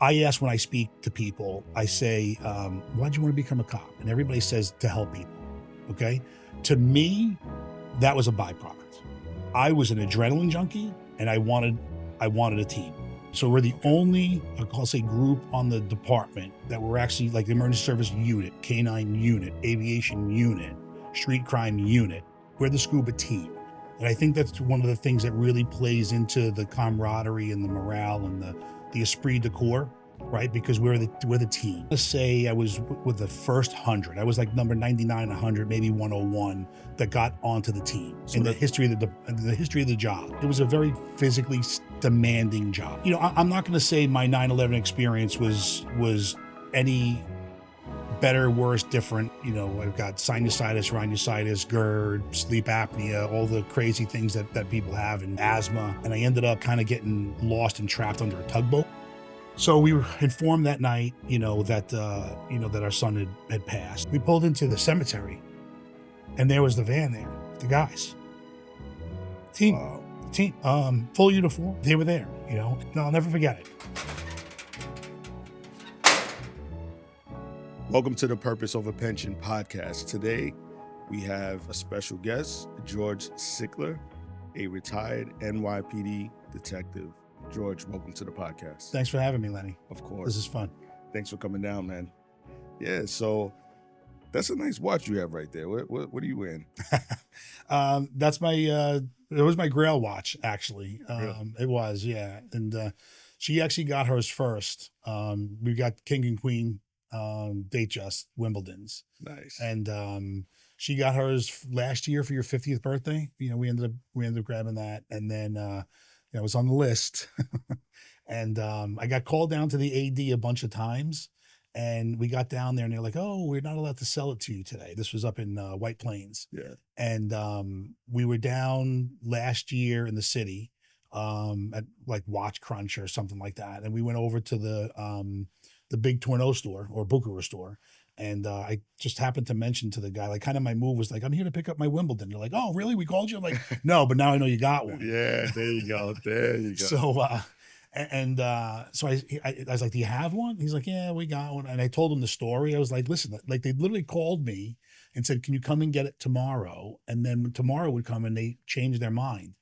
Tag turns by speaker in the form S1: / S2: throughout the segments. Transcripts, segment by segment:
S1: I ask when I speak to people, I say, why'd you want to become a cop? And everybody says to help people. Okay. To me, that was a byproduct. I was an adrenaline junkie and I wanted a team. So we're the only, I'll say, group on the department that were actually like the emergency service unit, canine unit, aviation unit, street crime unit. We're the scuba team. And I think that's one of the things that really plays into the camaraderie and the morale and the esprit de corps, right? Because we're the team. Let's say I was with the first 100. I was like number 99, 100, maybe 101 that got onto the team in the history of the job. It was a very physically demanding job. You know, I'm not going to say my 9/11 experience was any better, worse, different. You know, I've got sinusitis, rhinosinusitis, GERD, sleep apnea, all the crazy things that people have, and asthma. And I ended up kind of getting lost and trapped under a tugboat. So we were informed that night, that our son had passed. We pulled into the cemetery, and there was the van there, the guys, team, full uniform. They were there, No, I'll never forget it.
S2: Welcome to the Purpose Over Pension podcast. Today, we have a special guest, George Sichlar, a retired NYPD detective. George, welcome to the podcast.
S1: Thanks for having me, Lenny.
S2: Of course.
S1: This is fun.
S2: Thanks for coming down, man. Yeah, so that's a nice watch you have right there. What are you wearing?
S1: That's my, it was my Grail watch, actually.
S2: Really?
S1: It was, yeah. And she actually got hers first. We got King and Queen date just Wimbledon's.
S2: Nice.
S1: And she got hers last year for your 50th birthday. We ended up grabbing that. And then it was on the list. And I got called down to the AD a bunch of times, and we got down there and they're like, oh, we're not allowed to sell it to you today. This was up in White Plains.
S2: Yeah. And
S1: we were down last year in the city at like Watch Crunch or something like that. And we went over to the big Tourneau store or Bucharest store. And I just happened to mention to the guy, like, kind of my move was like, I'm here to pick up my Wimbledon. They're like, oh, really? We called you? I'm like, no, but now I know you got one.
S2: Yeah, there you go. There you go.
S1: So I was like, do you have one? He's like, yeah, we got one. And I told him the story. I was like, listen, like they literally called me and said, can you come and get it tomorrow? And then tomorrow would come and they changed their mind.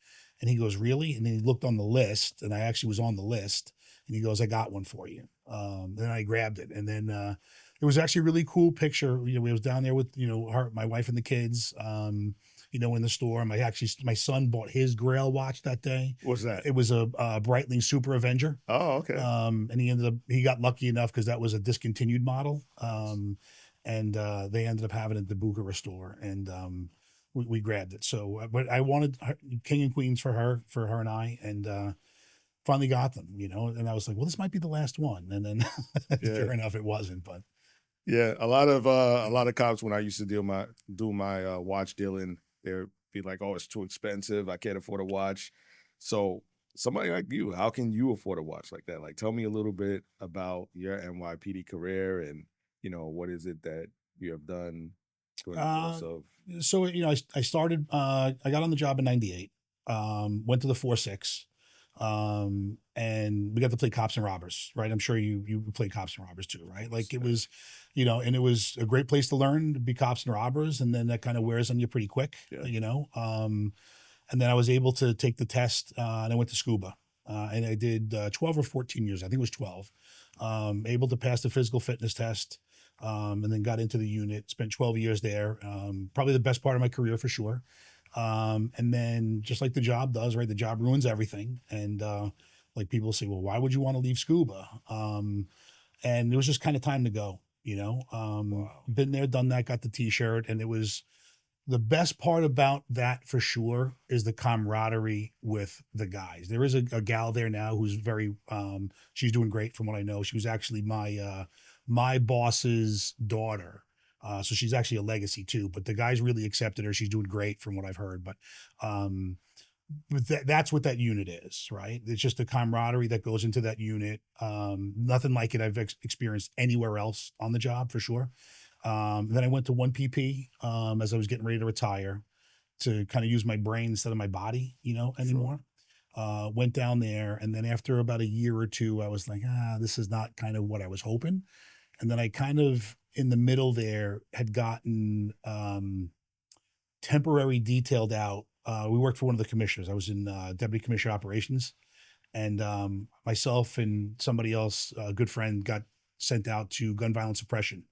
S1: And he goes, really? And then he looked on the list, and I actually was on the list. And he goes, I got one for you. Then I grabbed it. And then it was actually a really cool picture. We was down there with, my wife and the kids, in the store. My son bought his Grail watch that day.
S2: What's that?
S1: It was a Breitling Super Avenger.
S2: Oh, okay.
S1: And he got lucky enough because that was a discontinued model. And they ended up having it at the Bucharest store, and we grabbed it. So, but I wanted King and Queens for her and I, and finally got them, and I was like, well, this might be the last one. And then sure enough, it wasn't, but.
S2: Yeah, a lot of cops, when I used to do my watch dealing, they'd be like, "Oh, it's too expensive. I can't afford a watch." So somebody like you, how can you afford a watch like that? Like, tell me a little bit about your NYPD career, and what is it that you have done during the course of.
S1: So I started. I got on the job in '98. Went to the 4-6. And we got to play cops and robbers, right? I'm sure you play cops and robbers too, right? Like it was, and it was a great place to learn to be cops and robbers. And then that kind of wears on you pretty quick, and then I was able to take the test, and I went to scuba, and I did 12 or 14 years. I think it was 12, able to pass the physical fitness test, and then got into the unit, spent 12 years there. Probably the best part of my career for sure. And then just like the job does, right? The job ruins everything. And, like people say, well, why would you want to leave scuba? And it was just kind of time to go, wow. Been there, done that, got the t-shirt. And it was the best part about that for sure is the camaraderie with the guys. There is a gal there now who's very, she's doing great from what I know. She was actually my boss's daughter. So she's actually a legacy too, but the guys really accepted her. She's doing great from what I've heard, but that's what that unit is, right? It's just the camaraderie that goes into that unit. Nothing like it I've experienced anywhere else on the job for sure. Then I went to 1PP as I was getting ready to retire, to kind of use my brain instead of my body, anymore. Went down there, and then after about a year or two, I was like, this is not kind of what I was hoping. And then I kind of in the middle there had gotten temporary detailed out. We worked for one of the commissioners. I was in deputy commissioner operations, and myself and somebody else, a good friend, got sent out to gun violence suppression.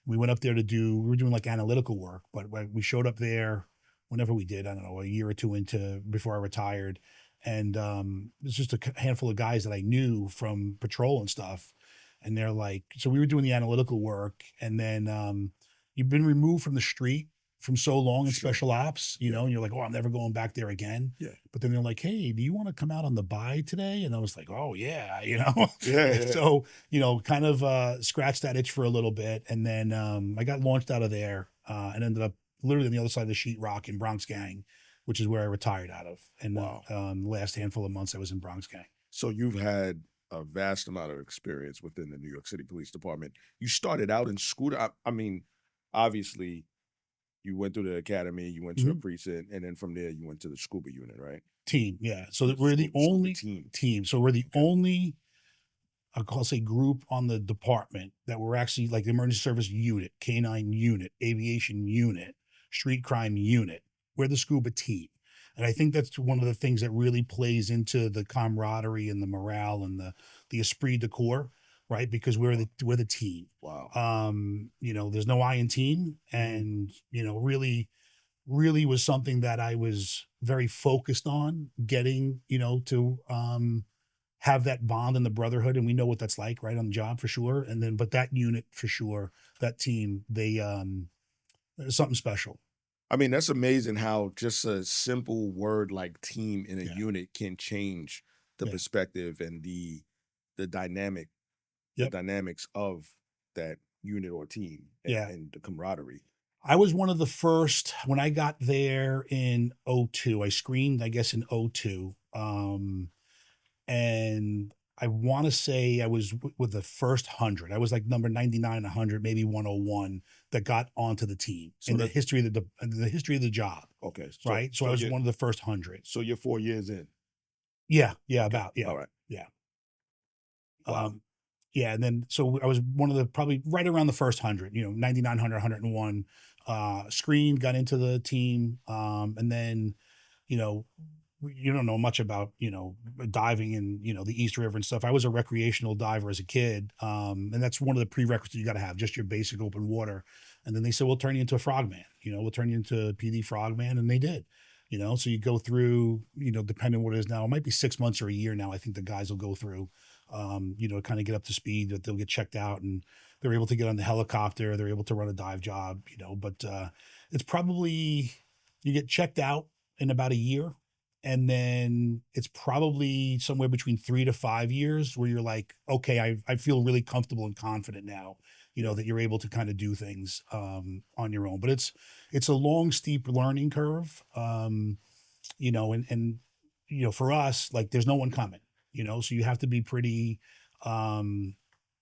S1: We went up there we were doing like analytical work, but we showed up there whenever we did, I don't know, a year or two into before I retired. And it was just a handful of guys that I knew from patrol and stuff. And they're like, so we were doing the analytical work, and then you've been removed from the street from so long in
S2: Sure.
S1: special ops, you know, and you're like, oh, I'm never going back there again.
S2: Yeah.
S1: But then they're like, hey, do you want to come out on the buy today? And I was like, oh yeah, you know.
S2: Yeah.
S1: So, you know, kind of scratched that itch for a little bit. And then I got launched out of there and ended up literally on the other side of the sheetrock in Bronx Gang, which is where I retired out of. And
S2: Wow.
S1: the last handful of months I was in Bronx Gang.
S2: So you've had a vast amount of experience within the New York City Police Department. You started out in scooter. I mean, obviously, you went through the academy, you went to the
S1: Mhm.
S2: precinct, and then from there you went to the scuba unit, right?
S1: Team, yeah. So that we're the
S2: Scuba
S1: only
S2: team.
S1: team. So we're the
S2: Okay.
S1: only I'll say group on the department that were actually like the emergency service unit, canine unit, aviation unit, street crime unit. We're the scuba team. And I think that's one of the things that really plays into the camaraderie and the morale and the esprit de corps, right? Because we're the team.
S2: Wow.
S1: You know, there's no I in team, and you know, really was something that I was very focused on getting, you know, to have that bond and the brotherhood. And we know what that's like, right, on the job for sure. And then, but that unit for sure, that team, there's something special.
S2: I mean, that's amazing how just a simple word like team in a
S1: Yeah.
S2: unit can change the
S1: Yeah.
S2: perspective and the dynamic, the
S1: Yep.
S2: dynamics of that unit or team
S1: Yeah.
S2: and the camaraderie.
S1: I was one of the first when I got there in '02. I screened, I guess, in '02. And I want to say I was with the first 100. I was like number 99, 100, maybe 101 that got onto the team
S2: So
S1: in the
S2: that
S1: history of the history of the job,
S2: okay.
S1: right? So I was one of the first 100.
S2: so you're 4 years in.
S1: Yeah, yeah,
S2: Okay.
S1: about yeah,
S2: All right.
S1: yeah.
S2: Wow.
S1: Um, yeah, and then so I was one of the probably right around the first 100, you know, 99, 100, 101. Screened, got into the team, and then you know, you don't know much about, you know, diving in, you know, the East River and stuff. I was a recreational diver as a kid. And that's one of the prerequisites you got to have, just your basic open water. And then they said, we'll turn you into a frogman, you know, we'll turn you into a PD frogman. And they did, you know, so you go through, you know, depending on what it is now, it might be 6 months or a year now. I think the guys will go through, you know, kind of get up to speed, that they'll get checked out and they're able to get on the helicopter. They're able to run a dive job, you know, but it's probably, you get checked out in about a year. And then it's probably somewhere between 3 to 5 years where you're like, okay, I feel really comfortable and confident now, you know, that you're able to kind of do things on your own. But it's a long, steep learning curve, you know, and you know, for us, like there's no one coming, you know, so you have to be pretty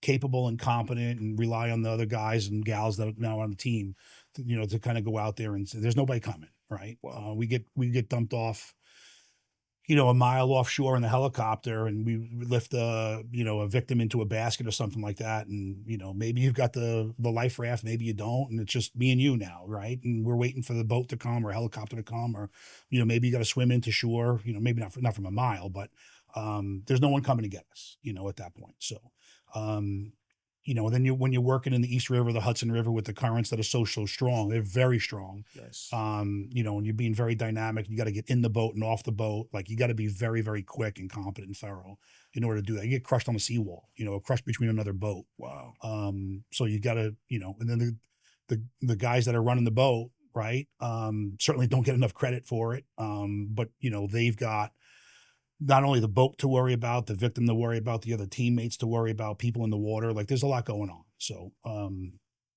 S1: capable and competent and rely on the other guys and gals that are now on the team, to, you know, to kind of go out there and say, there's nobody coming, right?
S2: Wow.
S1: We get dumped off, you know, a mile offshore in the helicopter, and we lift you know, a victim into a basket or something like that. And, you know, maybe you've got the life raft, maybe you don't. And it's just me and you now, right? And we're waiting for the boat to come or helicopter to come, or, you know, maybe you got to swim into shore, you know, maybe not from a mile, but there's no one coming to get us, you know, at that point. So, um, you know, then when you're working in the East River, the Hudson River with the currents that are so strong, they're very strong.
S2: Yes.
S1: You know, and you're being very dynamic. You got to get in the boat and off the boat. Like you got to be very, very quick and competent and thorough in order to do that. You get crushed on a seawall, you know, crushed between another boat.
S2: Wow.
S1: So you got to, you know, and then the guys that are running the boat, right? Certainly don't get enough credit for it. But you know, they've got not only the boat to worry about, the victim to worry about, the other teammates to worry about, people in the water. Like there's a lot going on. So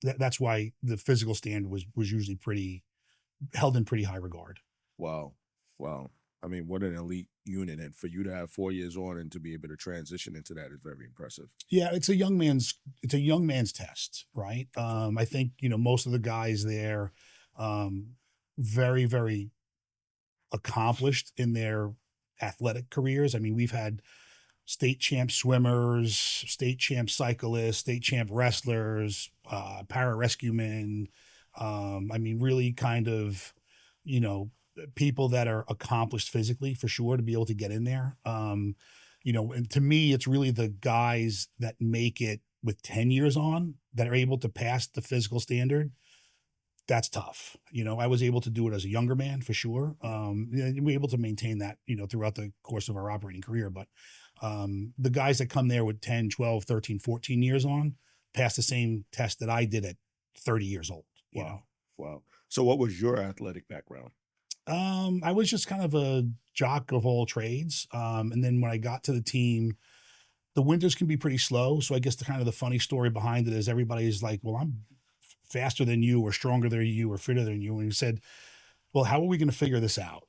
S1: that's why the physical standard was usually pretty held in pretty high regard.
S2: Wow. Wow. I mean, what an elite unit. And for you to have 4 years on and to be able to transition into that is very impressive.
S1: Yeah, it's a young man's test, right? I think, you know, most of the guys there, very, very accomplished in their athletic careers. I mean, we've had state champ swimmers, state champ cyclists, state champ wrestlers, para-rescuemen. I mean, really kind of, you know, people that are accomplished physically for sure to be able to get in there. You know, and to me, it's really the guys that make it with 10 years on that are able to pass the physical standard. That's tough. You know, I was able to do it as a younger man for sure. We were able to maintain that, you know, throughout the course of our operating career. But the guys that come there with 10, 12, 13, 14 years on pass the same test that I did at 30 years old. You know?
S2: Wow. So what was your athletic background?
S1: I was just kind of a jock of all trades. And then when I got to the team, the winters can be pretty slow. So I guess the kind of the funny story behind it is everybody's like, well, I'm faster than you or stronger than you or fitter than you. And he said, well, how are we going to figure this out?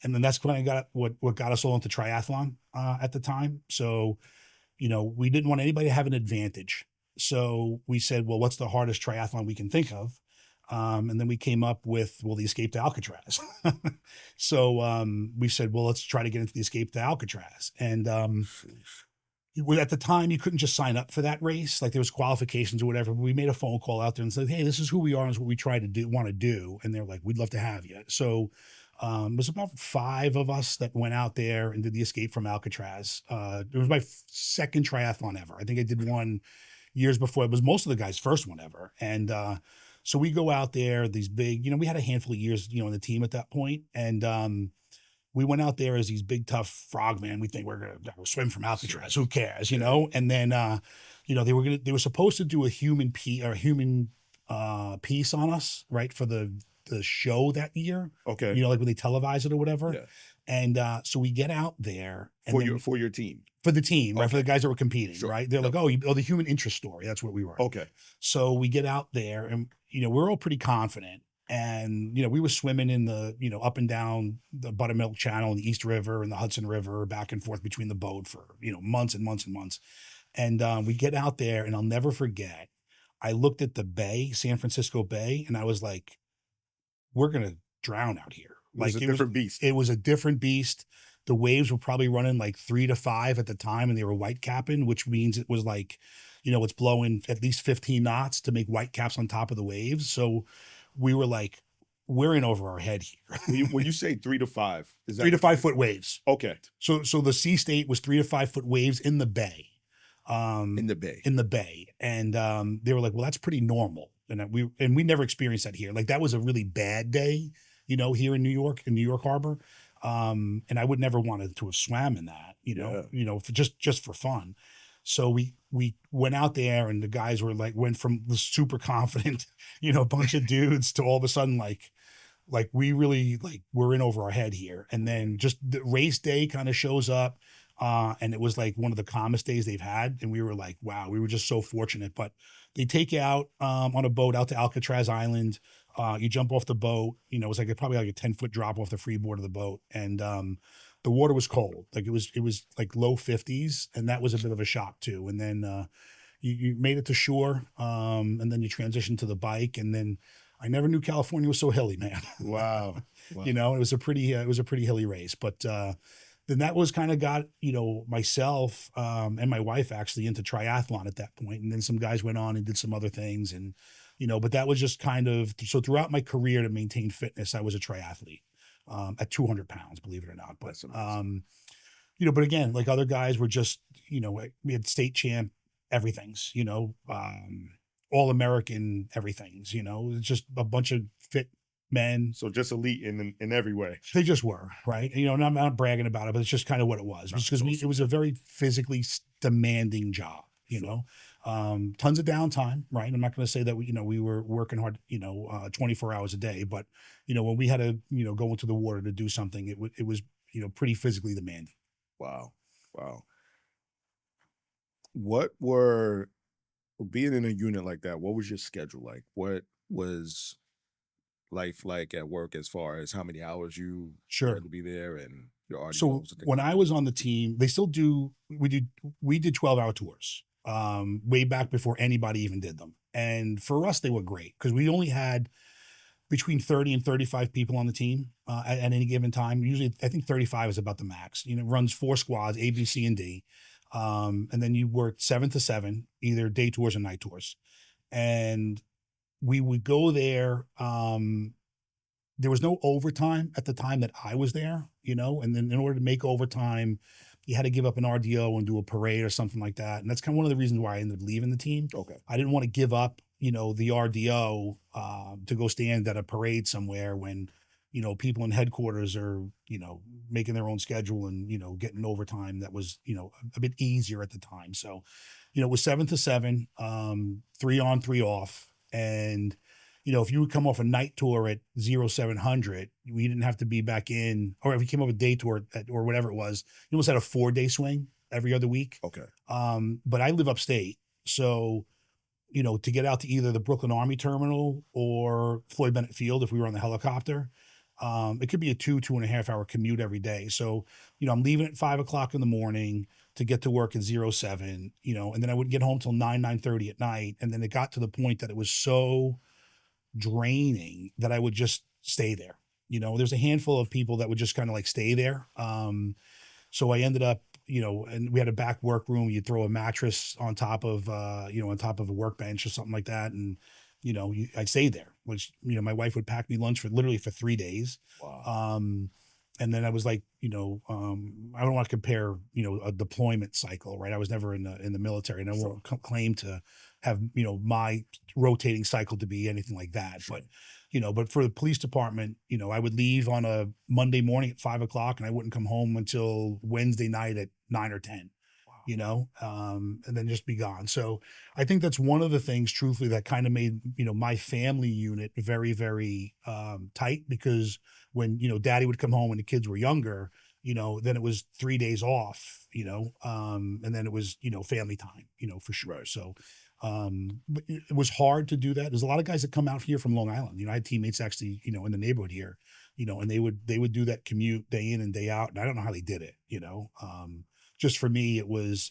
S1: And then that's when I got what got us all into triathlon at the time. So, you know, we didn't want anybody to have an advantage. So we said, well, what's the hardest triathlon we can think of? And then we came up with, well, the Escape to Alcatraz. So we said, well, let's try to get into the Escape to Alcatraz. And at the time, you couldn't just sign up for that race. Like there was qualifications or whatever. But we made a phone call out there and said, hey, this is who we are and this is what we try to do, want to do. And they're like, we'd love to have you. So it was about 5 of us that went out there and did the Escape from Alcatraz. It was my second triathlon ever. I think I did one years before. It was most of the guys' first one ever. And so we go out there, these big, you know, we had a handful of years, you know, in the team at that point. And we went out there as these big, tough frogmen. We think we're going to swim from Alcatraz. Who cares, you know? And then, you know, they were supposed to do a human piece on us, right, for the show that year.
S2: Okay.
S1: You know, like when they televise it or whatever.
S2: Yeah.
S1: And so we get out there
S2: For your team.
S1: For the team, right?
S2: Okay.
S1: For the guys that were competing,
S2: Sure.
S1: right? They're like, oh, the human interest story. That's what we were.
S2: Okay.
S1: So we get out there and, you know, we're all pretty confident. And, you know, we were swimming in the, you know, up and down the Buttermilk Channel and the East River and the Hudson River, back and forth between the boat for, you know, months and months and months. And we get out there and I'll never forget, I looked at the bay, San Francisco Bay, and I was like, we're going to drown out here.
S2: Like it was a different beast.
S1: It was a different beast. The waves were probably running like 3 to 5 at the time, and they were white capping, which means it was like, you know, it's blowing at least 15 knots to make white caps on top of the waves. So we were like, we're in over our head here.
S2: When you say 3 to 5, is that
S1: 3 to 5 foot waves?
S2: Okay.
S1: So the sea state was 3 to 5 foot waves in the bay.
S2: In the bay.
S1: In the bay. And they were like, well, that's pretty normal. And we never experienced that here. Like that was a really bad day, you know, here in New York Harbor. And I would never wanted to have swam in that, you know, for just for fun. So we went out there and the guys were like, went from the super confident, you know, bunch of dudes to all of a sudden, like we really like, we're in over our head here. And then just the race day kind of shows up. And it was like one of the calmest days they've had. And we were like, wow, we were just so fortunate. But they take you out on a boat out to Alcatraz Island. You jump off the boat, you know, it was like probably like a 10-foot drop off the freeboard of the boat. And the water was cold. Like it was like low 50s. And that was a bit of a shock too. And then you made it to shore. And then you transitioned to the bike. And then I never knew California was so hilly, man.
S2: Wow.
S1: You know, it was a pretty hilly race. But then that was kind of got, you know, myself and my wife actually into triathlon at that point. And then some guys went on and did some other things. And, you know, but that was just kind of, so throughout my career to maintain fitness, I was a triathlete at 200 pounds, believe it or not. But, you know, but again, like other guys were just, you know, we had state champ everything's, you know, all American everything's, you know, it's just a bunch of fit men.
S2: So just elite in every way.
S1: They just were, right? You know, and I'm not bragging about it, but it's just kind of what it was. Because it was a very physically demanding job, you know. Tons of downtime, right? I'm not going to say that we were working hard, 24 hours a day, but you know, when we had to, go into the water to do something, it was, pretty physically demanding.
S2: Wow. What were, being in a unit like that, what was your schedule like? What was life like at work as far as how many hours you had to be there and your RDOs?
S1: So when I was on the team, they still do, we did 12-hour tours way back before anybody even did them. And for us, they were great because we only had between 30 and 35 people on the team at any given time. Usually, I think 35 is about the max. You know, it runs 4 squads, A, B, C, and D. And then you work 7 to 7, either day tours or night tours. And we would go there. There was no overtime at the time that I was there, you know, and then in order to make overtime, you had to give up an RDO and do a parade or something like that. And that's kind of one of the reasons why I ended up leaving the team.
S2: Okay.
S1: I didn't want to give up, you know, the RDO to go stand at a parade somewhere when, you know, people in headquarters are, you know, making their own schedule and, you know, getting overtime that was, you know, a bit easier at the time. So, you know, it was 7 to 7, 3 on, 3 off. And, you know, if you would come off a night tour at 0700, we didn't have to be back in, or if you came off a day tour or whatever it was, you almost had a 4-day swing every other week.
S2: Okay.
S1: But I live upstate. So, you know, to get out to either the Brooklyn Army Terminal or Floyd Bennett Field, if we were on the helicopter, it could be a 2.5 hour commute every day. So, you know, I'm leaving at 5 o'clock in the morning to get to work at 07, you know, and then I wouldn't get home till 9:30 at night. And then it got to the point that it was so draining that I would just stay there. You know, there's a handful of people that would just kind of like stay there. So I ended up, you know, and we had a back work room. You'd throw a mattress on top of, you know, on top of a workbench or something like that. And, you know, I'd stay there, which, you know, my wife would pack me lunch for literally for 3 days.
S2: Wow.
S1: And then I was like, you know, I don't want to compare, you know, a deployment cycle, right? I was never in the military, and I won't claim to have, you know, my rotating cycle to be anything like that. But, you know, but for the police department, you know, I would leave on a Monday morning at 5 o'clock, and I wouldn't come home until Wednesday night at 9 or 10. You know, and then just be gone. So I think that's one of the things, truthfully, that kind of made, you know, my family unit very, very tight, because when, you know, daddy would come home when the kids were younger, you know, then it was 3 days off, you know, and then it was, you know, family time, you know, for sure.
S2: Right.
S1: So but it was hard to do that. There's a lot of guys that come out here from Long Island. You know, I had teammates actually, you know, in the neighborhood here, you know, and they would do that commute day in and day out. And I don't know how they did it, you know. Just for me, it was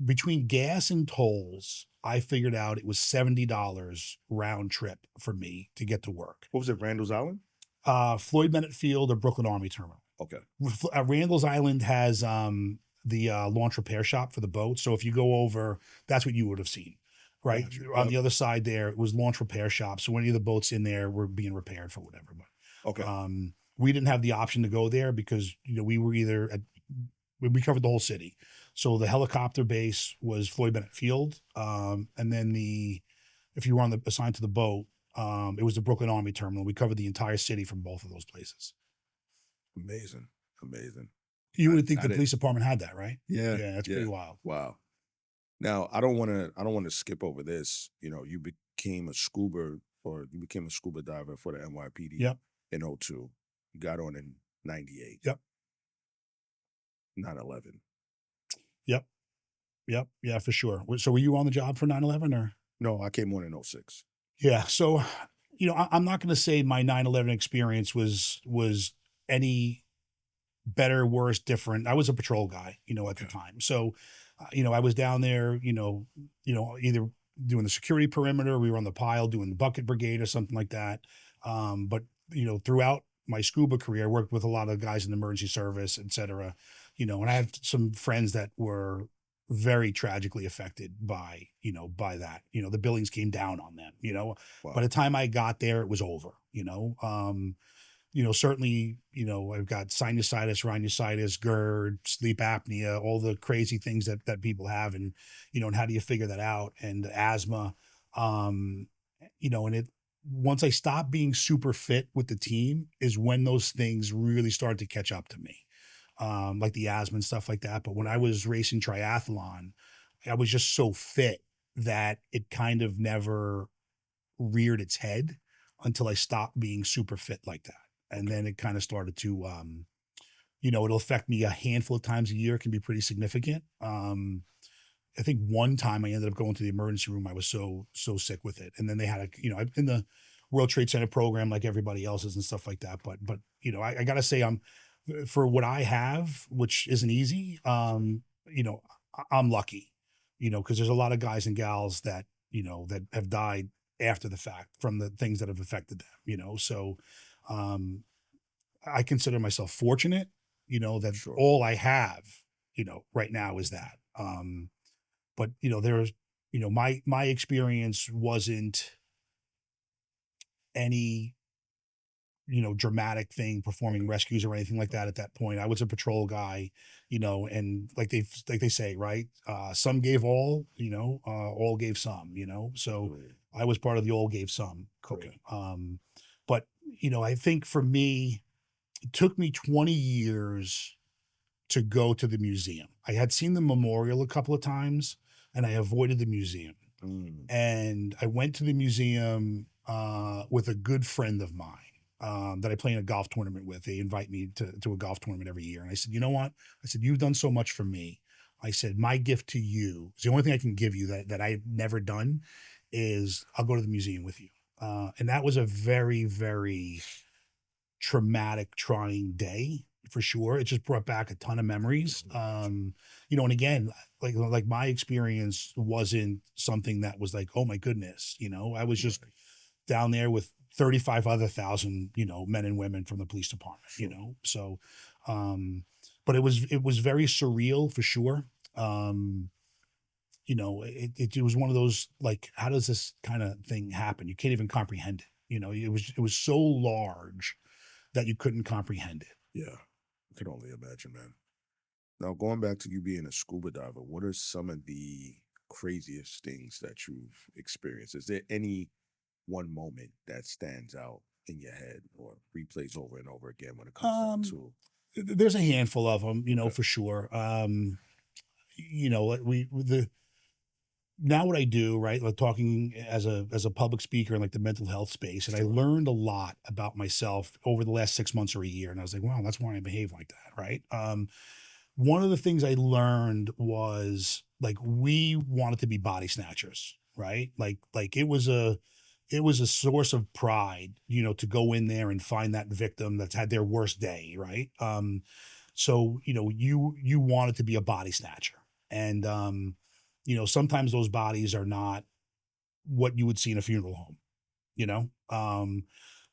S1: between gas and tolls, I figured out it was $70 round trip for me to get to work.
S2: What was it, Randall's Island?
S1: Floyd Bennett Field or Brooklyn Army Terminal.
S2: Okay.
S1: Randall's Island has the launch repair shop for the boat. So if you go over, that's what you would have seen, right?
S2: Gotcha.
S1: On the other side there, it was launch repair shop. So any of the boats in there were being repaired for whatever. But
S2: Okay.
S1: we didn't have the option to go there because, you know, we were either we covered the whole city. So the helicopter base was Floyd Bennett Field. And then if you were assigned to the boat, it was the Brooklyn Army Terminal. We covered the entire city from both of those places.
S2: Amazing. Amazing.
S1: You would think the police department had that, right?
S2: Yeah.
S1: Yeah, that's pretty wild.
S2: Wow. Now, I don't want to skip over this. You know, you became a scuba diver for the NYPD.
S1: Yep.
S2: In 02. You got on in 98.
S1: Yep.
S2: 9/11.
S1: Yep. Yeah, for sure. So were you on the job for 9/11 or?
S2: No, I came on in 06.
S1: Yeah. So, you know, I'm not going to say my 9/11 experience was any better, worse, different. I was a patrol guy, you know, at the time. So, you know, I was down there, you know, either doing the security perimeter, we were on the pile doing the bucket brigade or something like that. But, you know, throughout my scuba career, I worked with a lot of guys in the emergency service, et cetera, you know, and I had some friends that were very tragically affected by that. You know, the billings came down on them, you know.
S2: Wow.
S1: By the time I got there, it was over, you know. Certainly, you know, I've got sinusitis, rhinosinusitis, GERD, sleep apnea, all the crazy things that people have. And, you know, and how do you figure that out? And asthma, you know, and once I stopped being super fit with the team is when those things really started to catch up to me. Like the asthma and stuff like that. But when I was racing triathlon, I was just so fit that it kind of never reared its head until I stopped being super fit like that. And then it kind of started to, you know, it'll affect me a handful of times a year. It can be pretty significant. I think one time I ended up going to the emergency room. I was so sick with it. And then they had I'm in the World Trade Center program like everybody else is and stuff like that. But you know, I got to say for what I have, which isn't easy, you know, I'm lucky, you know, because there's a lot of guys and gals that, you know, that have died after the fact from the things that have affected them, you know? So, um, I consider myself fortunate, you know, that
S2: Sure.
S1: all I have, you know, right now is that. But you know, there's, you know, my experience wasn't any, you know, dramatic thing performing rescues or anything like that at that point. I was a patrol guy, you know, and like they say, right? Some gave all, you know, all gave some, you know. So
S2: Right.
S1: I was part of the all gave some crew.
S2: Okay.
S1: But you know, I think for me, it took me 20 years to go to the museum. I had seen the memorial a couple of times and I avoided the museum.
S2: Mm.
S1: And I went to the museum with a good friend of mine that I play in a golf tournament with. They invite me to a golf tournament every year. And I said, you know what? I said, you've done so much for me. I said, my gift to you is the only thing I can give you that I've never done is I'll go to the museum with you. And that was a very, very traumatic, trying day for sure. It just brought back a ton of memories. You know, and again, like my experience wasn't something that was like, oh my goodness, you know, I was just down there with 35 other thousand, you know, men and women from the police department, you know. So but it was very surreal for sure. You know, it was one of those like, how does this kind of thing happen? You can't even comprehend it. You know, it was so large that you couldn't comprehend it.
S2: Yeah. I can only imagine, man. Now, going back to you being a scuba diver, what are some of the craziest things that you've experienced? Is there any one moment that stands out in your head or replays over and over again when it comes down
S1: Um,
S2: to
S1: there's a handful of them, you know,
S2: okay,
S1: for sure. You know, like the now what I do, right? Like talking as a public speaker in like the mental health space, and I
S2: sure,
S1: learned a lot about myself over the last 6 months or a year. And I was like, wow, that's why I behave like that, right? One of the things I learned was like we wanted to be body snatchers, right? Like it was a source of pride, you know, to go in there and find that victim that's had their worst day, right? So you know, you wanted to be a body snatcher, and you know, sometimes those bodies are not what you would see in a funeral home, you know.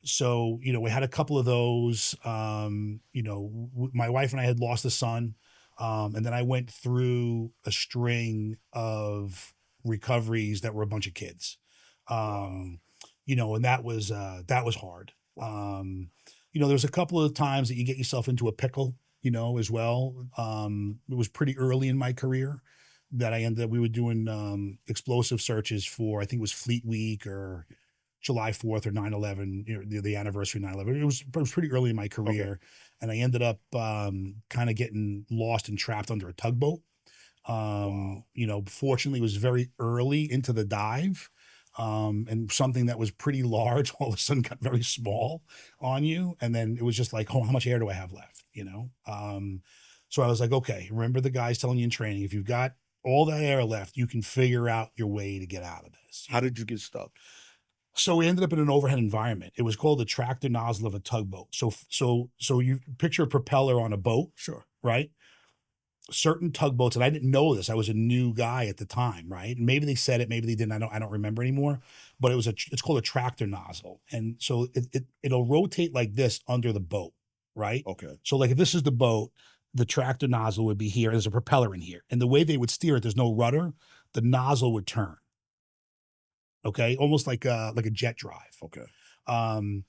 S1: So you know, we had a couple of those. You know, my wife and I had lost a son, and then I went through a string of recoveries that were a bunch of kids.
S2: wow,
S1: Um, you know, and that was hard.
S2: wow,
S1: You know, there's a couple of times that you get yourself into a pickle, you know, as well. It was pretty early in my career that I ended up, we were doing explosive searches for, I think it was Fleet Week or July 4th or 9/11, you know, the anniversary of 9/11. It was pretty early in my
S2: okay,
S1: career. And I ended up kind of getting lost and trapped under a tugboat.
S2: wow,
S1: You know, fortunately, it was very early into the dive. And something that was pretty large all of a sudden got very small on you. And then it was just like, oh, how much air do I have left? You know? So I was like, okay, remember the guys telling you in training, if you've got all that air left, you can figure out your way to get out of this.
S2: how did you get stuck?
S1: So we ended up in an overhead environment. It was called the tractor nozzle of a tugboat. So you picture a propeller on a boat,
S2: Sure,
S1: right? Certain tugboats, and I didn't know this. I was a new guy at the time, right? And maybe they said it, maybe they didn't. I don't remember anymore. But it's called a tractor nozzle, and so it'll rotate like this under the boat, right?
S2: okay,
S1: So like if this is the boat, the tractor nozzle would be here. There's a propeller in here, and the way they would steer it, there's no rudder. The nozzle would turn, okay, almost like a jet drive.
S2: okay,
S1: Um,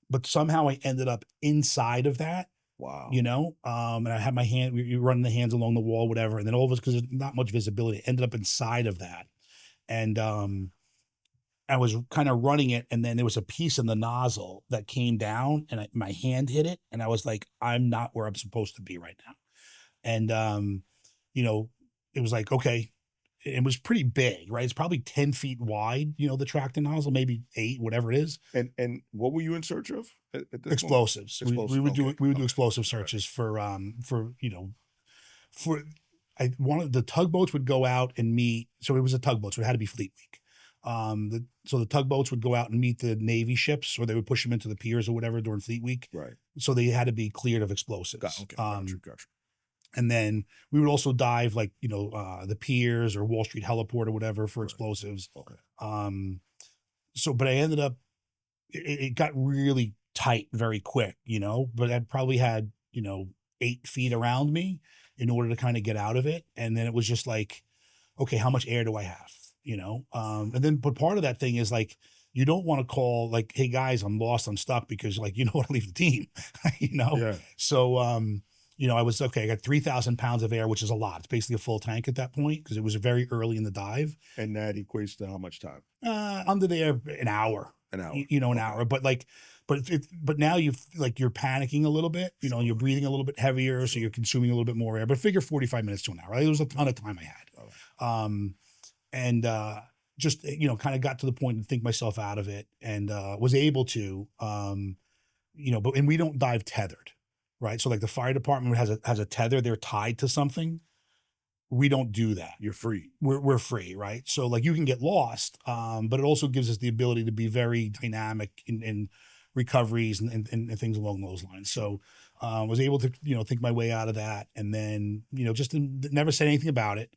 S1: but somehow I ended up inside of that,
S2: wow,
S1: you know, and I had my hand, we were running the hands along the wall, whatever. And then all of us, because there's not much visibility, ended up inside of that. And I was kind of running it. And then there was a piece in the nozzle that came down and my hand hit it. And I was like, I'm not where I'm supposed to be right now. And, you know, it was like, okay, it was pretty big, right? It's probably 10 feet wide, you know, the tractor nozzle, maybe 8, whatever it is.
S2: and what were you in search of at this moment?
S1: Explosives. We
S2: Explosive.
S1: would
S2: Okay,
S1: do
S2: okay,
S1: explosive
S2: okay,
S1: searches for you know, for I wanted the tugboats would go out and meet. So it was a tugboat, so it had to be Fleet Week. So the tugboats would go out and meet the Navy ships, or they would push them into the piers or whatever during Fleet Week.
S2: right.
S1: So they had to be cleared of explosives.
S2: Okay, got you.
S1: And then we would also dive like, you know, the piers or Wall Street heliport or whatever for
S2: Right.
S1: explosives.
S2: Okay,
S1: Um, but I ended up, it got really tight very quick, but I probably had, 8 feet around me in order to kind of get out of it. And then it was just like, okay, how much air do I have? And then, but part of that thing is like, you don't want to call like, hey guys, I'm lost, I'm stuck, because like, you don't want to leave the team, you know?
S2: Yeah.
S1: So, I was okay. I got 3,000 pounds of air, which is a lot. It's basically a full tank at that point because it was very early in the dive.
S2: And that equates to how much time?
S1: Under there, an hour.
S2: An hour.
S1: An
S2: Okay.
S1: hour. But like, but now you're panicking a little bit. And you're breathing a little bit heavier, so you're consuming a little bit more air. But figure 45 minutes to an hour. Right? It was a ton of time I had. And just kind of got to the point to think myself out of it, and was able to but and we don't dive tethered, right? So like the fire department has a tether, they're tied to something. We don't do that.
S2: You're free.
S1: We're free, right? So like you can get lost, but it also gives us the ability to be very dynamic in recoveries and things along those lines. So was able to think my way out of that, and then just never said anything about it.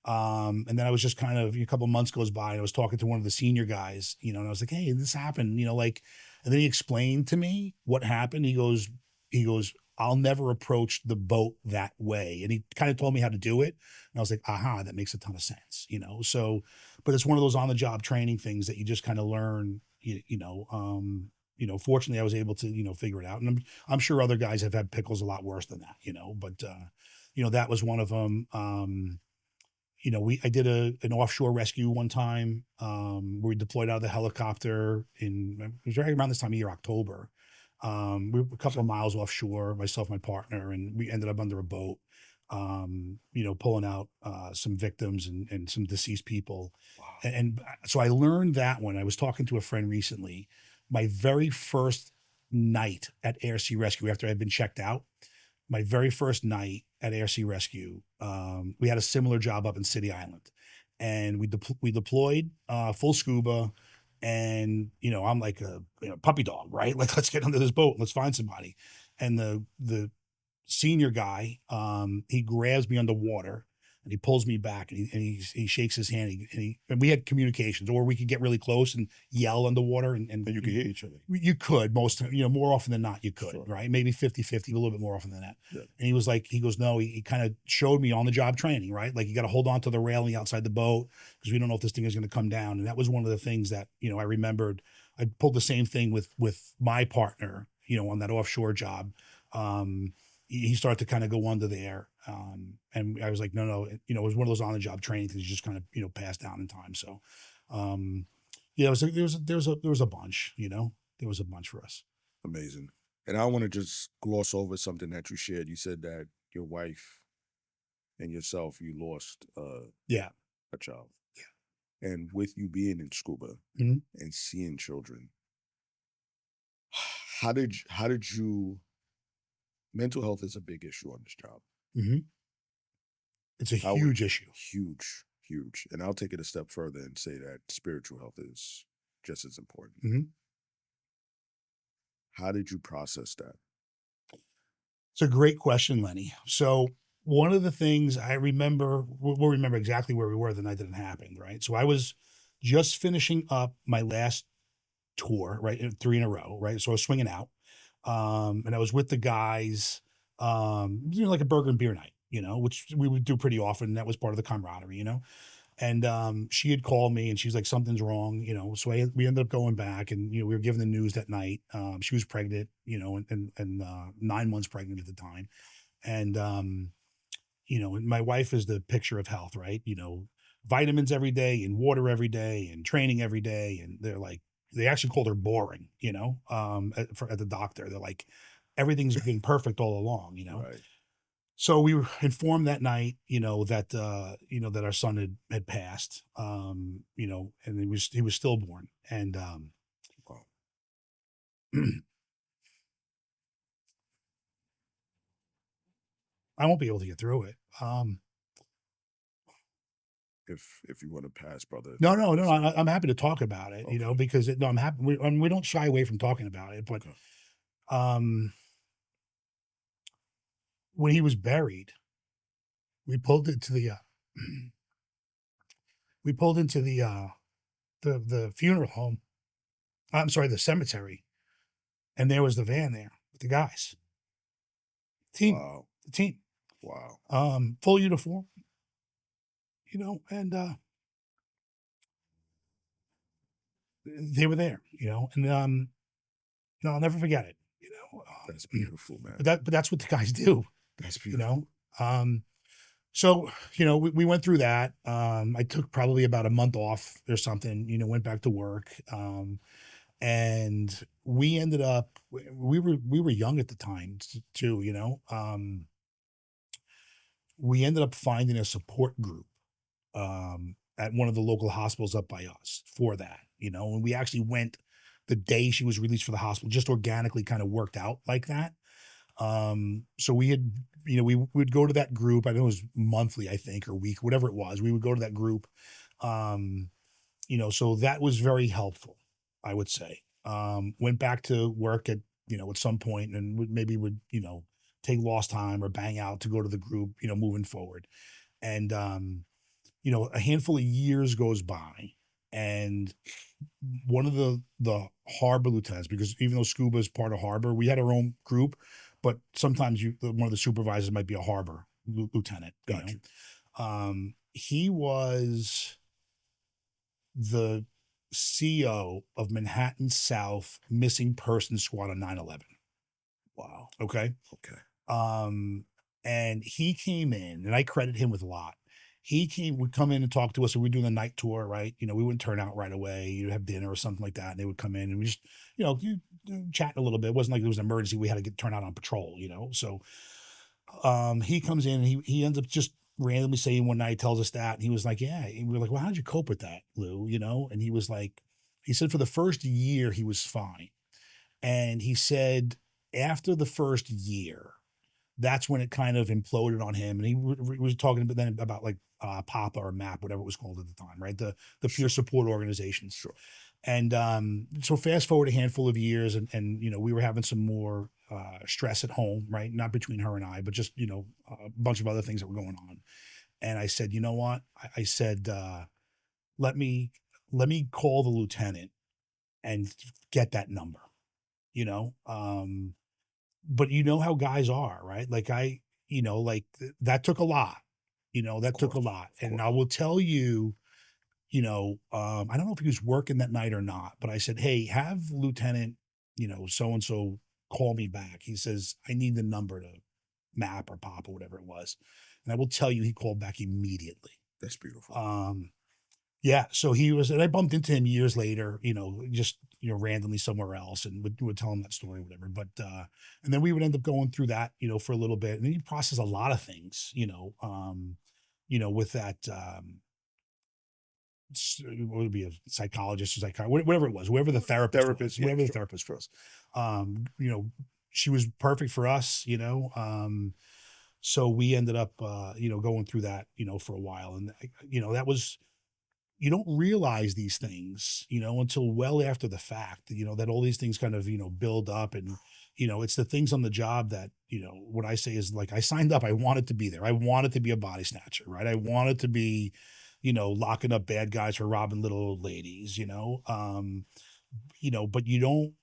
S1: And then I was just kind of, a couple of months goes by, and I was talking to one of the senior guys, and I was like, hey, this happened, and then he explained to me what happened. He goes, I'll never approach the boat that way. And he kind of told me how to do it. And I was like, aha, that makes a ton of sense, So, but it's one of those on the job training things that you just kind of learn, fortunately I was able to, figure it out. And I'm sure other guys have had pickles a lot worse than that, but, that was one of them. I did an offshore rescue one time, where we deployed out of the helicopter it was right around this time of year, October. We were a couple of miles offshore, myself, my partner, and we ended up under a boat, pulling out some victims and some deceased people.
S2: Wow.
S1: And so I learned that one. I was talking to a friend recently, my very first night at Air Sea Rescue after I'd been checked out. My very first night at Air Sea Rescue, we had a similar job up in City Island, and we deployed full scuba, and I'm like a puppy dog, right? Like, let's get under this boat, let's find somebody. And the senior guy, he grabs me underwater and he pulls me back, and he shakes his hand, and we had communications, or we could get really close and yell underwater, and
S2: you could hear each other.
S1: You could more often than not, you could,
S2: Sure.
S1: Right? Maybe 50-50, a little bit more often than that.
S2: Yeah.
S1: And he goes, no, he kind of showed me on the job training, right? Like, you got to hold on to the railing outside the boat because we don't know if this thing is going to come down. And that was one of the things that, I remembered. I pulled the same thing with my partner, on that offshore job. He started to kind of go under there. And I was like, no, it was one of those on the job training things you just kind of, pass down in time. So, there was a bunch, there was a bunch for us.
S2: Amazing. And I want to just gloss over something that you shared. You said that your wife and yourself, you lost
S1: Yeah.
S2: a child. Yeah. And with you being in scuba
S1: Mhm.
S2: and seeing children, how did you mental health is a big issue on this job.
S1: Mm-hmm. It's a huge issue.
S2: Huge. And I'll take it a step further and say that spiritual health is just as important.
S1: Mm-hmm.
S2: How did you process that?
S1: It's a great question, Lenny. So one of the things I remember, we'll remember exactly where we were the night that it happened, right? So I was just finishing up my last tour, right? 3 in a row, right? So I was swinging out. And I was with the guys, like a burger and beer night, which we would do pretty often. That was part of the camaraderie, And she had called me and she's like, something's wrong, So we ended up going back, and we were given the news that night. She was pregnant, and 9 months pregnant at the time. And and my wife is the picture of health, right? Vitamins every day and water every day and training every day. And they actually called her boring, at the doctor. They're like, everything's been perfect all along,
S2: Right.
S1: So we were informed that night, that our son had passed, and he was stillborn. And
S2: Wow.
S1: I won't be able to get through it.
S2: If you want to pass, brother.
S1: No, I'm happy to talk about it,
S2: Okay.
S1: because I'm happy. We don't shy away from talking about it, but
S2: Okay.
S1: when he was buried, we pulled into the the funeral home, I'm sorry, the cemetery, and there was the van there with the guys, team,
S2: Wow.
S1: the team,
S2: Wow.
S1: full uniform, and they were there, and I'll never forget it,
S2: That's beautiful,
S1: but
S2: man.
S1: that's what the guys do,
S2: That's
S1: you
S2: beautiful.
S1: know. So we went through that. I took probably about a month off or something, went back to work. And we ended up we were young at the time too, we ended up finding a support group at one of the local hospitals up by us for that, and we actually went the day she was released from the hospital, just organically kind of worked out like that. So we had, we would go to that group. I know it was monthly, I think, or week, whatever it was. We would go to that group. Um, so that was very helpful, I would say. Went back to work at some point and maybe would, take lost time or bang out to go to the group, moving forward. And, a handful of years goes by, and one of the harbor lieutenants, because even though scuba is part of harbor, we had our own group, but sometimes one of the supervisors might be a harbor lieutenant.
S2: Gotcha.
S1: He was the CO of Manhattan South Missing Persons Squad on 9/11.
S2: Wow.
S1: Okay.
S2: Okay.
S1: And he came in, and I credit him with a lot. Would come in and talk to us, and we're doing a night tour, right? We wouldn't turn out right away. You'd have dinner or something like that, and they would come in, and we just, chatting a little bit. It wasn't like it was an emergency. We had to turn out on patrol, So, he comes in, and he ends up just randomly saying one night, he tells us that, and he was like, "Yeah." And we were like, "Well, how'd you cope with that, Lou?" And he was like, he said for the first year he was fine, and he said after the first year, that's when it kind of imploded on him. And he was talking then about like Papa or MAP, whatever it was called at the time, right? The peer
S2: Sure.
S1: support organizations.
S2: Sure.
S1: And so fast forward a handful of years, and we were having some more stress at home, right? Not between her and I, but just a bunch of other things that were going on. And I said, you know what? I said, let me call the lieutenant and get that number. You know, but you know how guys are, right? Like that took a lot,
S2: Of
S1: that took a
S2: course.
S1: lot.
S2: Of
S1: And
S2: course.
S1: I will tell you, I don't know if he was working that night or not, but I said, "Hey, have Lieutenant, so and so call me back." He says, "I need the number to MAP or Pop or whatever it was." And I will tell you, he called back immediately.
S2: That's beautiful.
S1: Um, yeah, so he was, and I bumped into him years later, just randomly somewhere else, and would tell him that story, or whatever. But and then we would end up going through that, for a little bit, and then you process a lot of things, with that. What would be a psychologist or psychiatrist, whatever it was, whoever the therapist was,
S2: Therapist. Yeah.
S1: whoever the
S2: Sure.
S1: therapist
S2: Sure.
S1: was. She was perfect for us, so we ended up, going through that, for a while, and that was, you don't realize these things, until well after the fact, that all these things kind of, build up. And, it's the things on the job that, what I say is like, I signed up, I wanted to be there. I wanted to be a body snatcher, right? I wanted to be, locking up bad guys for robbing little old ladies, but you don't,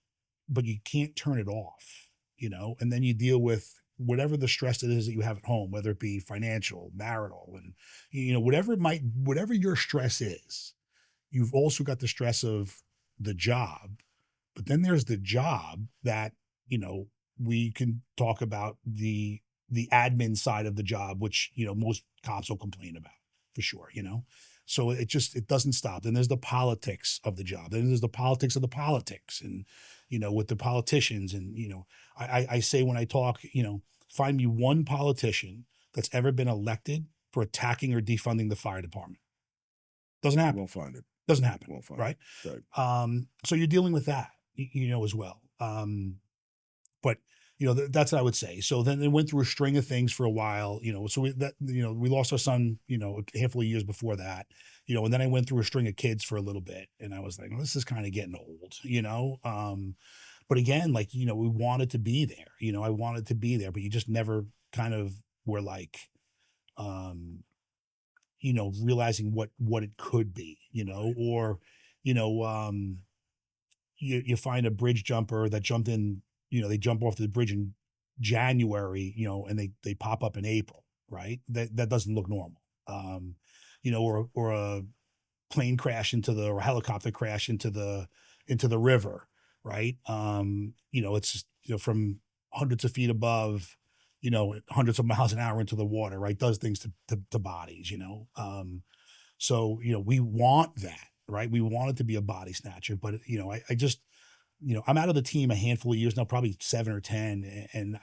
S1: but you can't turn it off, and then you deal with whatever the stress it is that you have at home, whether it be financial, marital, and, whatever your stress is. You've also got the stress of the job, but then there's the job that, we can talk about the admin side of the job, which, most cops will complain about for sure, So it doesn't stop. Then there's the politics of the job. Then there's the politics of the politics, and, with the politicians. And, I say when I talk, find me one politician that's ever been elected for attacking or defunding the fire department. Doesn't
S2: You
S1: happen.
S2: won't find it.
S1: Doesn't
S2: You
S1: happen,
S2: won't find
S1: right?
S2: it. Right.
S1: So you're dealing with that, as well. But that's what I would say. So then they went through a string of things for a while, So we lost our son, a handful of years before that, and then I went through a string of kids for a little bit, and I was like, well, this is kind of getting old. But again, like we wanted to be there, I wanted to be there, but you just never kind of were like, um, realizing what it could be, or, you know, um, you find a bridge jumper that jumped in, they jump off the bridge in January, and they pop up in April, right? That doesn't look normal. Or a plane crash or a helicopter crash into the river, right? It's just, from hundreds of feet above, hundreds of miles an hour into the water, right? Does things to bodies. So, we want that, right? We want it to be a body snatcher, but I just, I'm out of the team a handful of years now, probably 7 or 10. And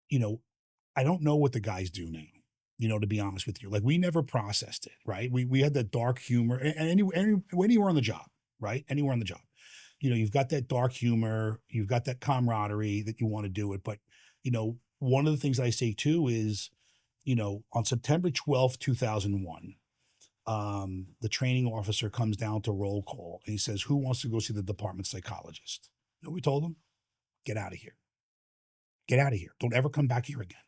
S1: you know, I don't know what the guys do now, to be honest with you. Like, we never processed it, right? We had that dark humor, and anywhere on the job, right? Anywhere on the job, you've got that dark humor, you've got that camaraderie that you want to do it. But, one of the things I say too is, on September 12th, 2001, the training officer comes down to roll call and he says, "Who wants to go see the department psychologist?" We told him, "Get out of here. Get out of here. Don't ever come back here again.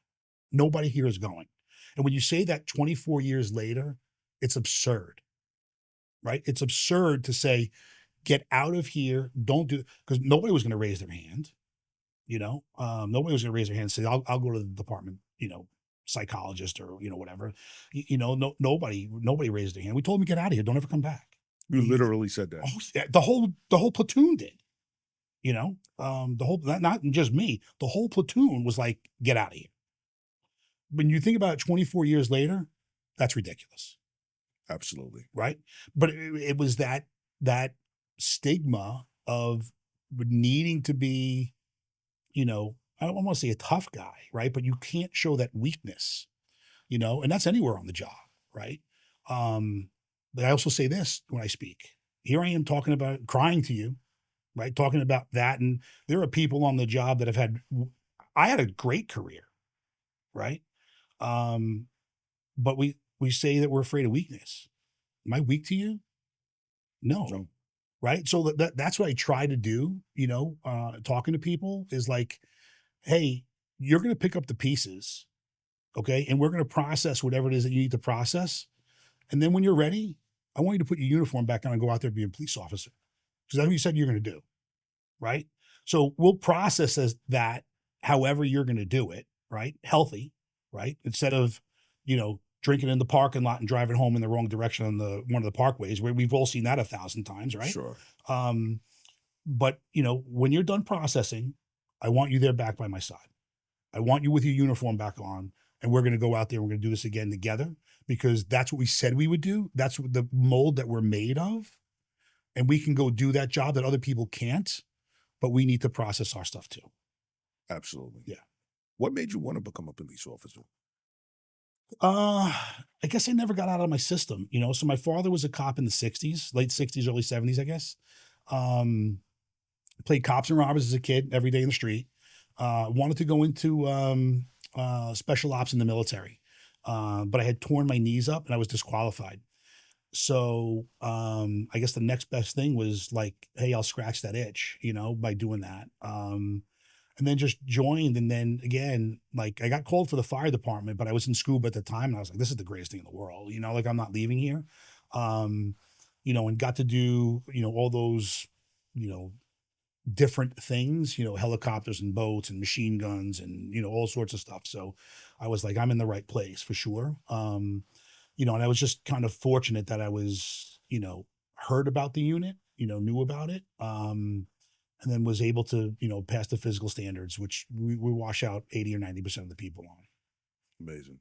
S1: Nobody here is going." And when you say that 24 years later, it's absurd, right? It's absurd to say, "Get out of here. Don't do," because nobody was going to raise their hand. Nobody was going to raise their hand and say, I'll go to the department, psychologist or, whatever. Nobody raised their hand. We told him, "Get out of here. Don't ever come back."
S2: You literally said that.
S1: Oh, yeah, the whole platoon did. Not just me, the whole platoon was like, "Get out of here." When you think about it 24 years later, that's ridiculous.
S2: Absolutely.
S1: Right. But it was that stigma of needing to be, I don't want to say a tough guy, right? But you can't show that weakness, and that's anywhere on the job, right? But I also say this when I speak. Here I am talking about crying to you, right? Talking about that. And there are people on the job that I had a great career, right? But we say that we're afraid of weakness. Am I weak to you? No. Right. So that's what I try to do, talking to people is like, "Hey, you're going to pick up the pieces. Okay. And we're going to process whatever it is that you need to process. And then when you're ready, I want you to put your uniform back on and go out there and be a police officer. Because that's what you said you're going to do." Right. So we'll process as that however you're going to do it. Right. Healthy. Right. Instead of, drinking in the parking lot and driving home in the wrong direction on one of the parkways, where we've all seen that 1,000 times. Right.
S2: Sure.
S1: But when you're done processing, I want you there back by my side. I want you with your uniform back on, and we're going to go out there. We're going to do this again together, because that's what we said we would do. That's what the mold that we're made of. And we can go do that job that other people can't, but we need to process our stuff too.
S2: Absolutely.
S1: Yeah.
S2: What made you want to become a police officer?
S1: I guess I never got out of my system, So my father was a cop in the 60s, late 60s, early 70s, I guess. Played cops and robbers as a kid, every day in the street. Wanted to go into special ops in the military, but I had torn my knees up and I was disqualified. So I guess the next best thing was like, "Hey, I'll scratch that itch, by doing that." And then just joined. And then again, like, I got called for the fire department, but I was in scuba at the time. And I was like, "This is the greatest thing in the world." Like, I'm not leaving here. And got to do, all those, different things, helicopters and boats and machine guns and, all sorts of stuff. So I was like, I'm in the right place for sure. And I was just kind of fortunate that I was, heard about the unit, knew about it. And then was able to, pass the physical standards, which we wash out 80 or 90% of the people on.
S2: Amazing.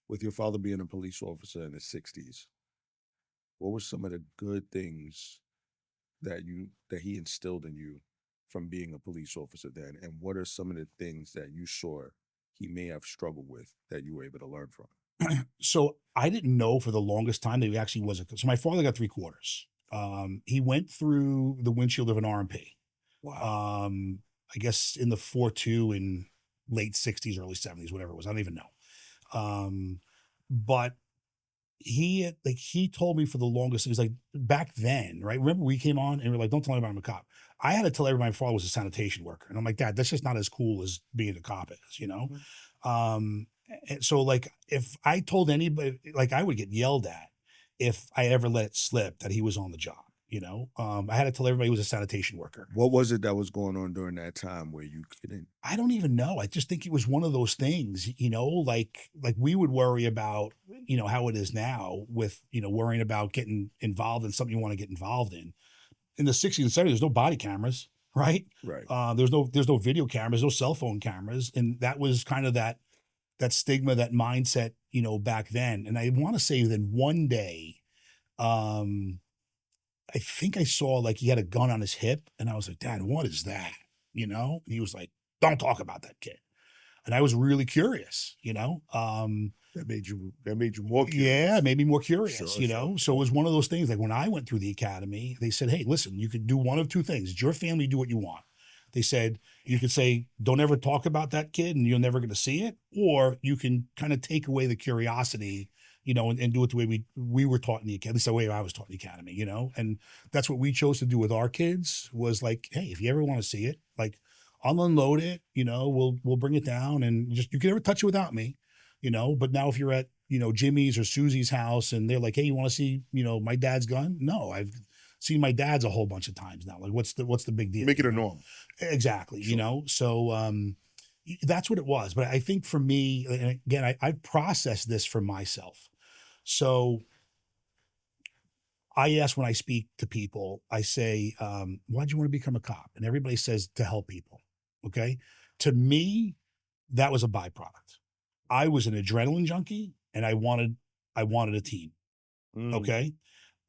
S2: With your father being a police officer in the 60s, what were some of the good things that he instilled in you from being a police officer then? And what are some of the things that you saw he may have struggled with that you were able to learn from?
S1: So I didn't know for the longest time that he actually was so my father got 3/4. He went through the windshield of an RMP.
S2: Wow.
S1: I guess in the 4.2 in late 60s, early 70s, whatever it was. I don't even know. But he told me for the longest, he was like, back then, right? Remember we came on and we are like, "Don't tell anybody I'm a cop." I had to tell everybody my father was a sanitation worker. And I'm like, "Dad, that's just not as cool as being a cop is, And so, like, if I told anybody, like, I would get yelled at if I ever let it slip that he was on the job, I had to tell everybody he was a sanitation worker.
S2: What was it that was going on during that time where you couldn't?
S1: I don't even know. I just think it was one of those things, like we would worry about, how it is now with, worrying about getting involved in something you want to get involved in. In the 60s and 70s, there's no body cameras, right?
S2: Right.
S1: There's no video cameras, no cell phone cameras. And that was kind of that stigma, that mindset, back then. And I want to say that one day, I think I saw like he had a gun on his hip, and I was like, Dad, what is that? And he was like, don't talk about that kid. And I was really curious,
S2: That made you more curious.
S1: Yeah, it made me more curious,
S2: Sure.
S1: So it was one of those things. Like when I went through the academy, they said, hey, listen, you could do one of two things. It's your family, do what you want. They said, you could say, don't ever talk about that kid and you're never going to see it. Or you can kind of take away the curiosity, and do it the way we were taught in the academy, at least the way I was taught in the academy, and that's what we chose to do with our kids was like, hey, if you ever want to see it, like I'll unload it, we'll bring it down and just, you can never touch it without me, but now if you're at, Jimmy's or Susie's house and they're like, hey, you want to see, my dad's gun? No, I've seen my dad's a whole bunch of times now. Like what's the big deal?
S2: Make it a norm.
S1: Exactly.
S2: Sure.
S1: So, that's what it was. But I think for me, and again, I processed this for myself. So I ask when I speak to people, I say, why'd you want to become a cop? And everybody says to help people. Okay. To me, that was a byproduct. I was an adrenaline junkie and I wanted a team.
S2: Mm.
S1: Okay.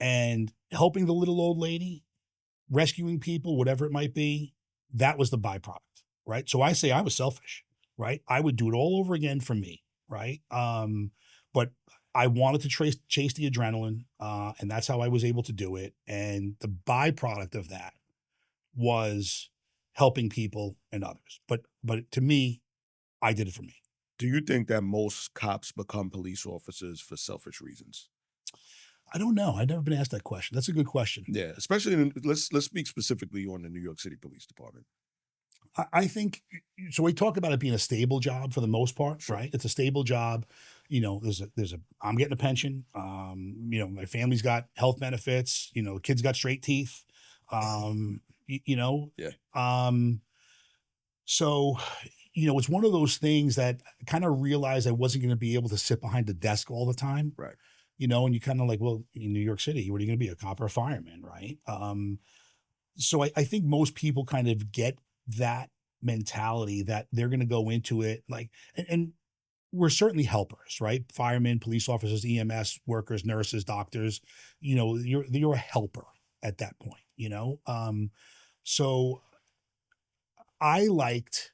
S1: And helping the little old lady, rescuing people, whatever it might be, that was the byproduct. Right. So I say I was selfish, right? I would do it all over again for me. Right. But I wanted to chase the adrenaline, and that's how I was able to do it. And the byproduct of that was helping people and others. But to me, I did it for me.
S2: Do you think that most cops become police officers for selfish reasons?
S1: I don't know. I've never been asked that question. That's a good question.
S2: Yeah, especially let's speak specifically on the New York City Police Department.
S1: I think so. We talk about it being a stable job for the most part,
S2: Sure.
S1: right? It's a stable job. I'm getting a pension. My family's got health benefits. Kids got straight teeth.
S2: Yeah.
S1: So, it's one of those things that I kind of realized I wasn't going to be able to sit behind the desk all the time.
S2: Right.
S1: And you kind of like, well, in New York City, what are you going to be, a cop or a fireman, right? So I think most people kind of get that mentality that they're going to go into it like, and we're certainly helpers, right? Firemen, police officers, EMS workers, nurses, doctors, you're a helper at that point, so I liked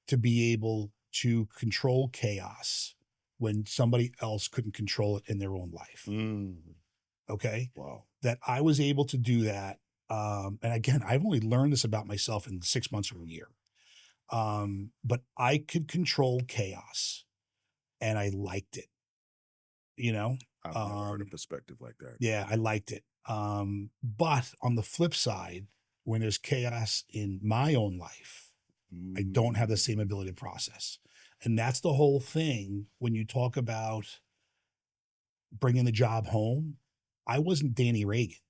S1: to be able to control chaos when somebody else couldn't control it in their own life.
S2: Mm.
S1: Okay.
S2: Wow.
S1: That I was able to do that. And again, I've only learned this about myself in 6 months or a year. But I could control chaos and I liked it,
S2: I've never heard a perspective like that.
S1: Yeah, I liked it. But on the flip side, when there's chaos in my own life, I don't have the same ability to process. And that's the whole thing when you talk about bringing the job home. I wasn't Danny Reagan,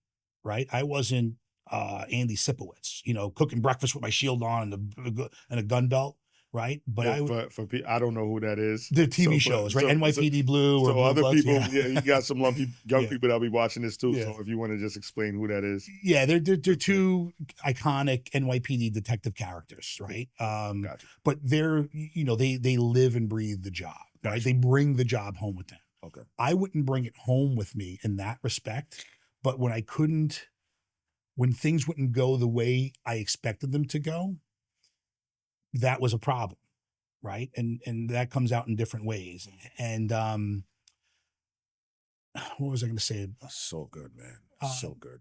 S1: right? I wasn't Andy Sipowicz, cooking breakfast with my shield on and a gun belt, right? But
S2: yeah, I don't know who that is.
S1: The TV shows, right? NYPD Blue or
S2: so
S1: Blue
S2: other
S1: Bloods,
S2: people,
S1: yeah.
S2: you got some young people that'll be watching this too.
S1: Yeah.
S2: So if you want to just explain who that is.
S1: Yeah, they're two iconic NYPD detective characters, right?
S2: Gotcha.
S1: But they're, they live and breathe the job, right?
S2: Gotcha.
S1: They bring the job home with them.
S2: Okay.
S1: I wouldn't bring it home with me in that respect, but when things wouldn't go the way I expected them to go, that was a problem, right? And that comes out in different ways. And what was I going to say?
S2: So good, man. So good.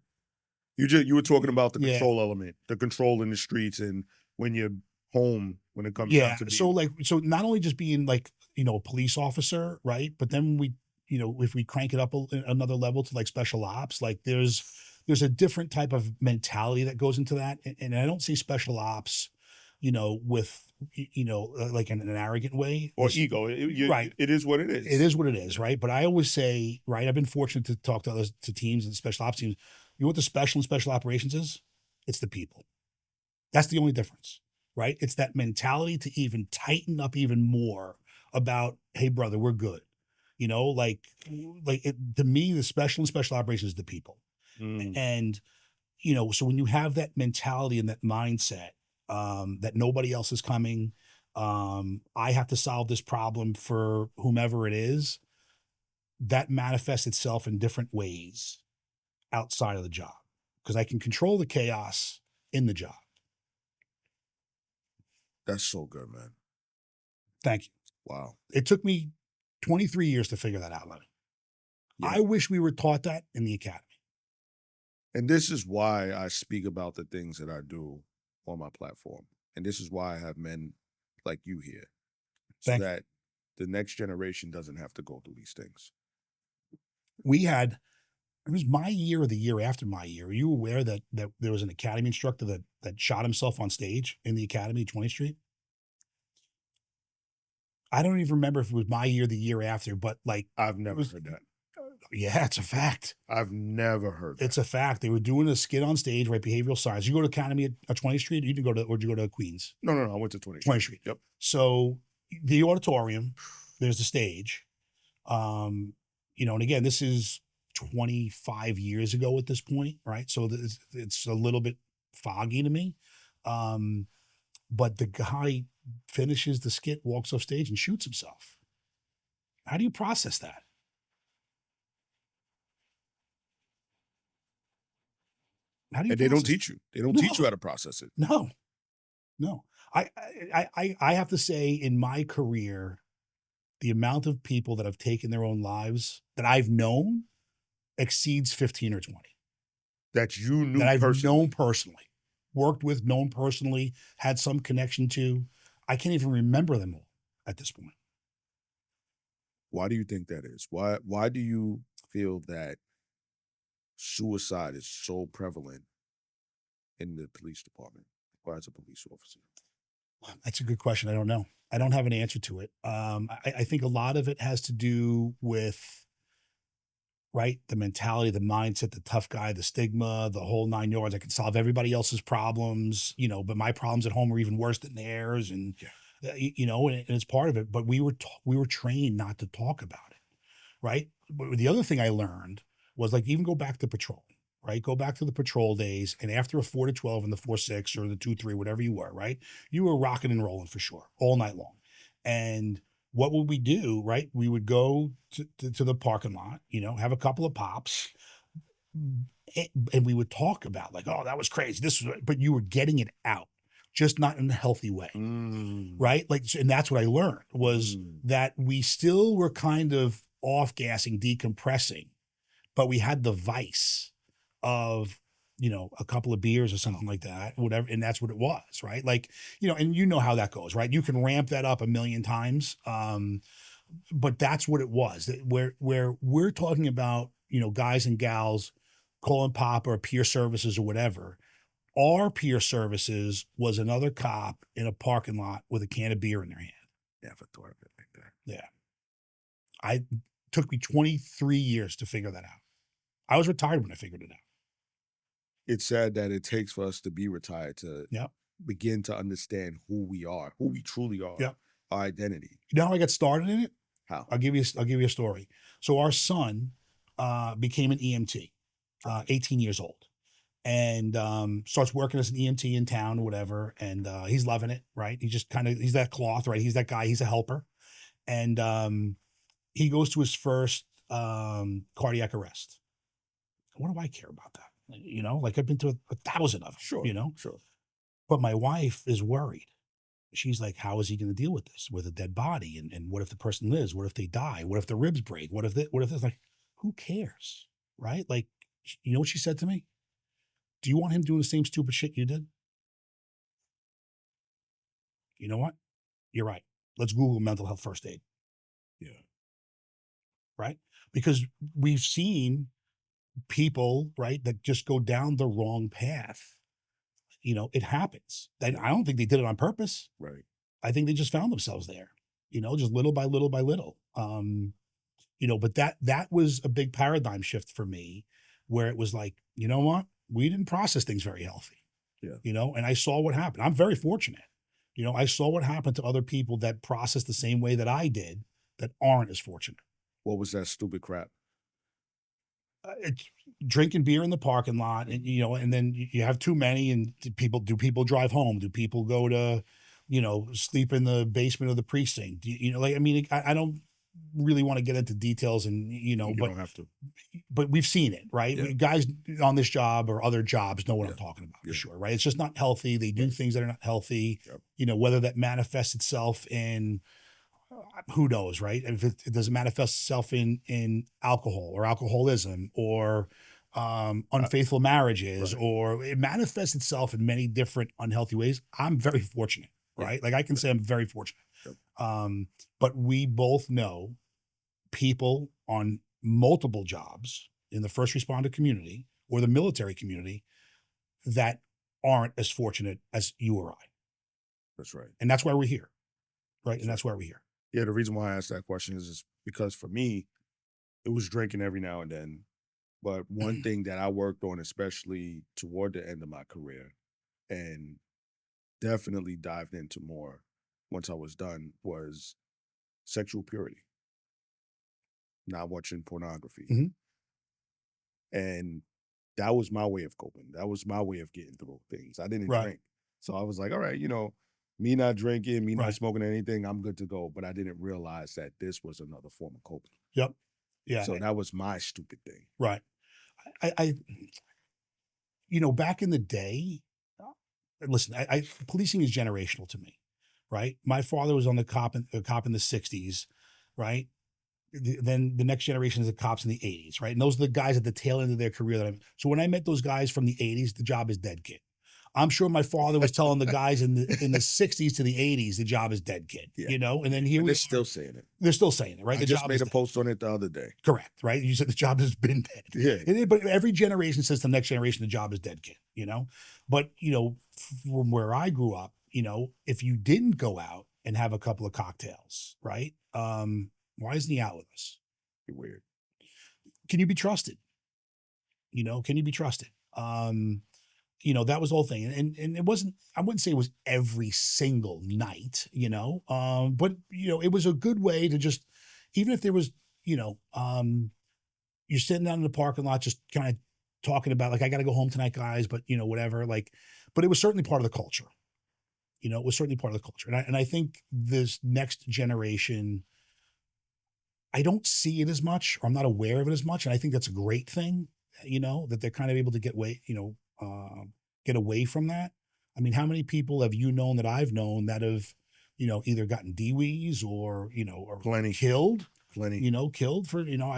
S2: You were talking about the control element, the control in the streets, and when you're home, when it comes down to
S1: so not only just being like a police officer, right? But then if we crank it up another level to like special ops, like there's a different type of mentality that goes into that, and I don't see special ops, with like in an arrogant way
S2: or ego.
S1: Right.
S2: It is what it is.
S1: It is what it is, right? But I always say, right, I've been fortunate to talk to teams and special ops teams. You know what the special and special operations is? It's the people. That's the only difference, right? It's that mentality to even tighten up even more about, hey, brother, we're good. You know, to me, the special and special operations is the people.
S2: Mm.
S1: And, you know, so when you have that mentality and that mindset, that nobody else is coming, I have to solve this problem for whomever it is, that manifests itself in different ways outside of the job because I can control the chaos in the job.
S2: That's so good, man.
S1: Thank you.
S2: Wow.
S1: It took me 23 years to figure that out, Lenny.
S2: Yeah.
S1: I wish we were taught that in the academy.
S2: And this is why I speak about the things that I do on my platform. And this is why I have men like you here. So
S1: Thank you.
S2: that the next generation doesn't have to go through these things.
S1: It was my year or the year after my year. Are you aware that there was an academy instructor that shot himself on stage in the academy, 20th Street? I don't even remember if it was my year or the year after, but like
S2: I've never heard that.
S1: Yeah, it's a fact.
S2: I've never heard that.
S1: It's a fact. They were doing a skit on stage, right? Behavioral science. You go to Academy at 20th Street, or you didn't or did you go to Queens?
S2: No. I went to 20th
S1: 20th Street.
S2: Yep.
S1: So the auditorium, there's the stage. You know, and again, this is 25 years ago at this point, right? So it's a little bit foggy to me. But the guy finishes the skit, walks off stage, and shoots himself. How do you process that? How do you?
S2: And they don't
S1: process
S2: teach you. They don't teach you how to process it.
S1: No. I have to say, in my career, the amount of people that have taken their own lives that I've known exceeds 15 or 20.
S2: That you knew
S1: That I've
S2: personally.
S1: known personally, worked with, known personally, had some connection to. I can't even remember them all at this point.
S2: Why do you think that is? Why do you feel that suicide is so prevalent in the police department or as a police officer?
S1: That's a good question. I don't know. I don't have an answer to it. I think a lot of it has to do with, right, the mentality, the mindset, the tough guy, the stigma, the whole 9 yards. I can solve everybody else's problems, you know, but my problems at home are even worse than theirs, and you know, and it's part of it. But we were trained not to talk about it, right? But the other thing I learned was, like, even go back to patrol. Right, go back to the patrol days, and after a 4 to 12 and the 4-6 or the 2-3, whatever you were, right, you were rocking and rolling for sure all night long. And what would we do? Right, we would go to the parking lot, you know, have a couple of pops, and we would talk about, like, oh, that was crazy. This was, but you were getting it out, just not in a healthy way, right? Like, and that's what I learned was that we still were kind of off gassing, decompressing, but we had the vice of, you know, a couple of beers or something like that, whatever. And that's what it was, right? Like, you know, and you know how that goes, right? You can ramp that up a million times. But that's what it was, where we're talking about, you know, guys and gals calling pop or peer services or whatever. Our peer services was another cop in a parking lot with a can of beer in their hand.
S2: Never thought of it like that.
S1: Yeah. Took me 23 years to figure that out. I was retired when I figured it out.
S2: It's sad that it takes for us to be retired to
S1: Yep.
S2: begin to understand who we are, who we truly are,
S1: Yep.
S2: our identity.
S1: You know how I got started in it?
S2: How?
S1: I'll give you a story. So our son became an EMT, 18 years old, and starts working as an EMT in town or whatever, and he's loving it, right? He's that cloth, right? He's that guy. He's a helper, and he goes to his first cardiac arrest. What do I care about that? You know, like, I've been to 1,000 of them.
S2: Sure.
S1: You know,
S2: Sure.
S1: But my wife is worried. She's like, how is he going to deal with this, with a dead body? And what if the person lives? What if they die? What if the ribs break? What if this? Like, who cares? Right? Like, you know what she said to me? Do you want him doing the same stupid shit you did? You know what? You're right. Let's Google mental health first aid.
S2: Yeah.
S1: Right? Because we've seen people, right, that just go down the wrong path. You know, it happens. I don't think they did it on purpose.
S2: Right.
S1: I think they just found themselves there, you know, just little by little by little. You know, but that was a big paradigm shift for me, where it was like, you know what? We didn't process things very healthy.
S2: Yeah.
S1: You know, and I saw what happened. I'm very fortunate. You know, I saw what happened to other people that process the same way that I did that aren't as fortunate.
S2: What was that stupid crap?
S1: It's drinking beer in the parking lot, and you know, and then you have too many, and do people drive home? Do people go to, you know, sleep in the basement of the precinct? You know, like I mean, I don't really want to get into details, and you know,
S2: You
S1: but
S2: don't have to.
S1: we've seen it, right?
S2: Yeah.
S1: Guys on this job or other jobs know what
S2: Yeah.
S1: I'm talking about for
S2: Yeah.
S1: sure, right? It's just not healthy. They do
S2: Right.
S1: things that are not healthy.
S2: Yep.
S1: You know, whether that manifests itself in who knows, right? If it does manifest itself in alcohol or alcoholism or unfaithful marriages,
S2: Right.
S1: or it manifests itself in many different unhealthy ways. I'm very fortunate,
S2: Yeah.
S1: right? Like I can say I'm very fortunate.
S2: Yep.
S1: But we both know people on multiple jobs in the first responder community or the military community that aren't as fortunate as you or I.
S2: That's right.
S1: And that's why we're here, right?
S2: That's
S1: And that's why we're here.
S2: Yeah, the reason why I asked that question is because for me, it was drinking every now and then. But one thing that I worked on, especially toward the end of my career, and definitely dived into more once I was done, was sexual purity, not watching pornography.
S1: Mhm.
S2: And that was my way of coping. That was my way of getting through things. I didn't
S1: Right.
S2: drink. So I was like, all right, you know, me not drinking, me not
S1: Right.
S2: smoking anything, I'm good to go. But I didn't realize that this was another form of coping.
S1: Yep. Yeah.
S2: So that was my stupid thing.
S1: Right. I you know, back in the day, listen, policing is generational to me, right? My father was on a cop in the '60s, right? Then the next generation is the cops in the '80s, right? And those are the guys at the tail end of their career. So when I met those guys from the '80s, the job is dead, kid. I'm sure my father was telling the guys in the '60s to the '80s, the job is dead, kid.
S2: Yeah.
S1: You know, and then here
S2: And
S1: we
S2: they're
S1: are.
S2: still saying it.
S1: They're still saying it, right?
S2: I
S1: The
S2: just
S1: job
S2: made
S1: is
S2: a
S1: dead.
S2: post on it the other day.
S1: Correct, right? You said the job has been dead.
S2: Yeah.
S1: But every generation says to the next generation, the job is dead, kid, you know? But, you know, from where I grew up, you know, if you didn't go out and have a couple of cocktails, right? Why isn't he out with us?
S2: You're weird.
S1: Can you be trusted? You know, can you be trusted? You know, that was the whole thing. And it wasn't, I wouldn't say it was every single night, you know, but, you know, it was a good way to just, even if there was, you know, you're sitting down in the parking lot, just kind of talking about like, I got to go home tonight, guys, but you know, whatever, like, but it was certainly part of the culture. You know, it was certainly part of the culture. And I think this next generation, I don't see it as much, or I'm not aware of it as much. And I think that's a great thing, you know, that they're kind of able to get away from that. I mean, how many people have you known that I've known that have, you know, either gotten DWIs or, you know, or
S2: Plenty.
S1: killed,
S2: Plenty.
S1: you know, killed for, you know,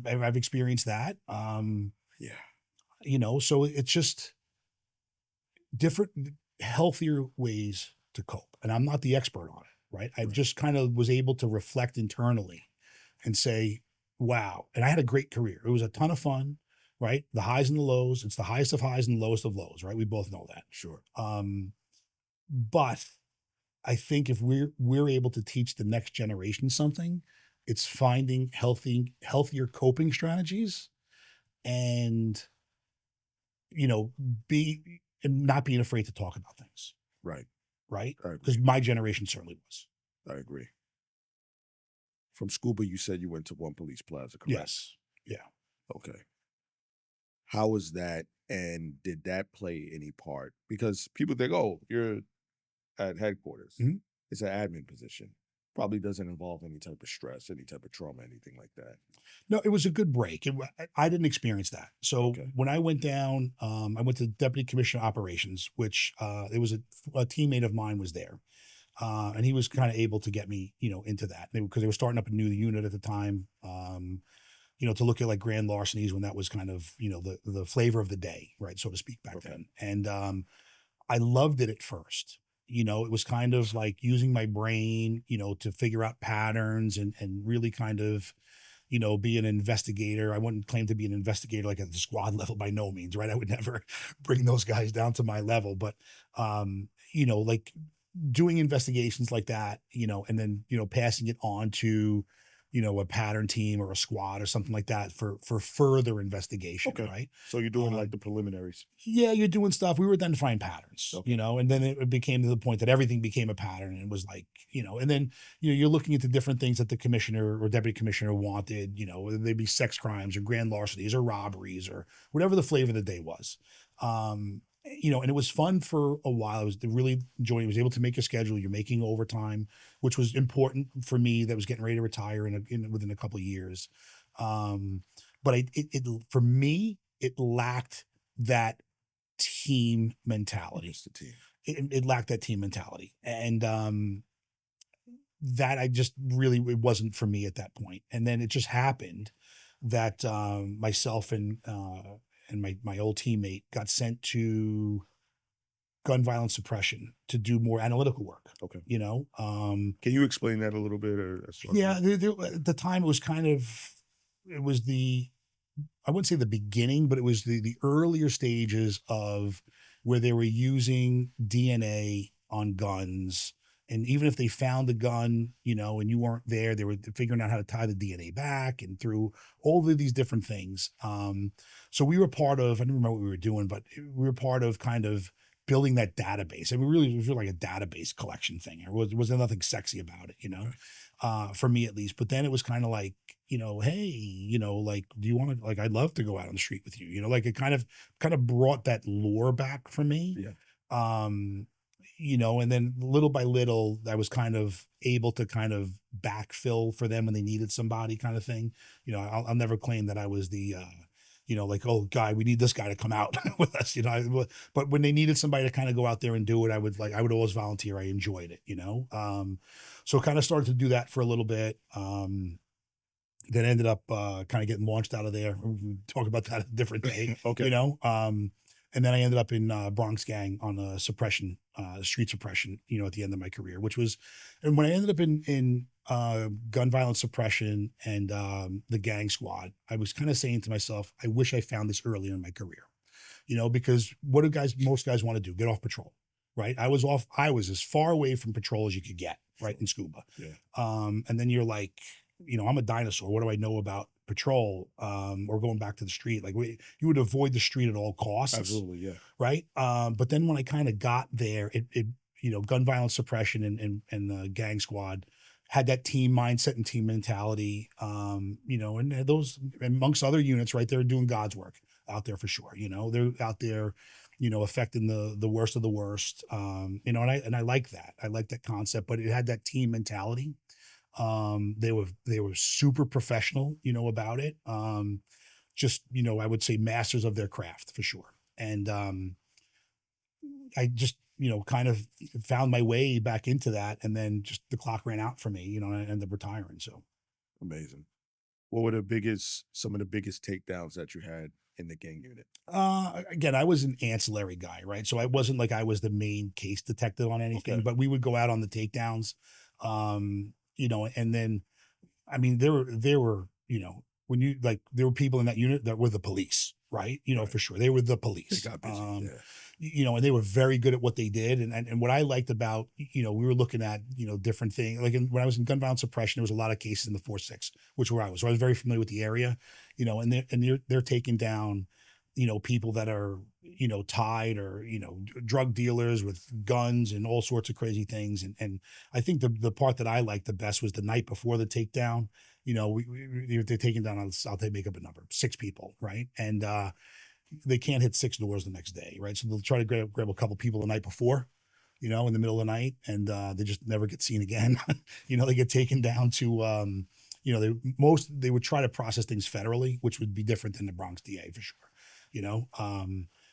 S1: I've experienced that.
S2: Yeah.
S1: You know, so it's just different, healthier ways to cope. And I'm not the expert on it, right? I
S2: Right.
S1: just kind of was able to reflect internally and say, wow. And I had a great career. It was a ton of fun, right? The highs and the lows. It's the highest of highs and the lowest of lows, right? We both know that.
S2: Sure.
S1: But I think if we're able to teach the next generation something, it's finding healthier coping strategies and, you know, and not being afraid to talk about things,
S2: Right.
S1: right?
S2: I agree.
S1: Because my generation certainly was.
S2: I agree. From Scuba, you said you went to One Police Plaza, correct?
S1: Yes. Yeah.
S2: Okay. How was that? And did that play any part? Because people think, oh, you're at headquarters.
S1: Mhm.
S2: It's an admin position. Probably doesn't involve any type of stress, any type of trauma, anything like that.
S1: No, it was a good break. I didn't experience that. So
S2: Okay.
S1: when I went down, I went to Deputy Commissioner Operations, which it was a teammate of mine was there. And he was kind of able to get me, you know, into that because they were starting up a new unit at the time, you know, to look at like grand larcenies when that was kind of, you know, the flavor of the day, right, so to speak, back
S2: Okay.
S1: then. And I loved it at first. You know, it was kind of like using my brain, you know, to figure out patterns and really kind of, you know, be an investigator. I wouldn't claim to be an investigator like at the squad level by no means, right? I would never bring those guys down to my level, but you know, like doing investigations like that, you know, and then, you know, passing it on to a pattern team or a squad or something like that for further investigation,
S2: Okay.
S1: right?
S2: So you're doing like
S1: Um,
S2: the preliminaries.
S1: yeah, you're doing stuff. We were identifying patterns,
S2: Okay.
S1: and then it became to the point that everything became a pattern and it was like, and then, you're looking at the different things that the commissioner or deputy commissioner wanted, whether they be sex crimes or grand larcenies or robberies or whatever the flavor of the day was. And it was fun for a while. I was really enjoying it. I was able to make a schedule. You're making overtime, which was important for me that was getting ready to retire within a couple of years. But for me, it lacked that team mentality.
S2: It's the team.
S1: It lacked that team mentality. And that I just really, it wasn't for me at that point. And then it just happened that myself and my old teammate got sent to gun violence suppression to do more analytical work.
S2: Okay.
S1: Can
S2: you explain that a little bit?
S1: Yeah, at the time it was it was I wouldn't say the beginning, but it was the earlier stages of where they were using DNA on guns. And even if they found the gun, and you weren't there, they were figuring out how to tie the DNA back and through all of these different things. So we were part of, I don't remember what we were doing, but we were part of kind of building that database. And it was really like a database collection thing. There was nothing sexy about it, for me at least. But then it was kind of like, hey, like, do you want to, like, I'd love to go out on the street with you, like it kind of brought that lore back for me.
S2: Yeah.
S1: And then little by little, I was kind of able to kind of backfill for them when they needed somebody kind of thing. I'll never claim that I was the, like, oh, guy, we need this guy to come out with us, but when they needed somebody to kind of go out there and do it, I would always volunteer. I enjoyed it. So kind of started to do that for a little bit. Then ended up kind of getting launched out of there. We can talk about that a different day.
S2: Okay.
S1: And then I ended up in Bronx gang on suppression, street suppression, at the end of my career, and when I ended up in gun violence suppression and the gang squad, I was kind of saying to myself, I wish I found this earlier in my career, because what do most guys want to do? Get off patrol, right? I was as far away from patrol as you could get, right, in scuba.
S2: Yeah.
S1: And then you're like, I'm a dinosaur. What do I know about patrol or going back to the street? Like you would avoid the street at all costs.
S2: Absolutely, yeah.
S1: Right. But then when I kind of got there, it gun violence suppression and the gang squad had that team mindset and team mentality. And those amongst other units, right, they're doing God's work out there for sure. They're out there, affecting the worst of the worst. And I like that. I like that concept, but it had that team mentality. They were super professional, about it. Just, I would say masters of their craft for sure. And I just, kind of found my way back into that. And then just the clock ran out for me, and I ended up retiring. So
S2: amazing. What were some of the biggest takedowns that you had in the gang unit?
S1: Again, I was an ancillary guy, right? So I wasn't like I was the main case detective on anything, but we would go out on the takedowns. And then, I mean, there were, when you like, there were people in that unit that were the police, right?
S2: Right.
S1: For sure. They were the police.
S2: They got busy.
S1: And they were very good at what they did. And what I liked about, we were looking at, different things. Like when I was in gun violence suppression, there was a lot of cases in the 4-6, which where I was. So I was very familiar with the area, and they're taking down, people that are, tied or, drug dealers with guns and all sorts of crazy things. And I think the part that I liked the best was the night before the takedown. They're taking down, I'll make up a number, 6 people, right? And they can't hit 6 doors the next day, right? So they'll try to grab a couple people the night before, in the middle of the night, and they just never get seen again. They get taken down to, they would try to process things federally, which would be different than the Bronx DA for sure.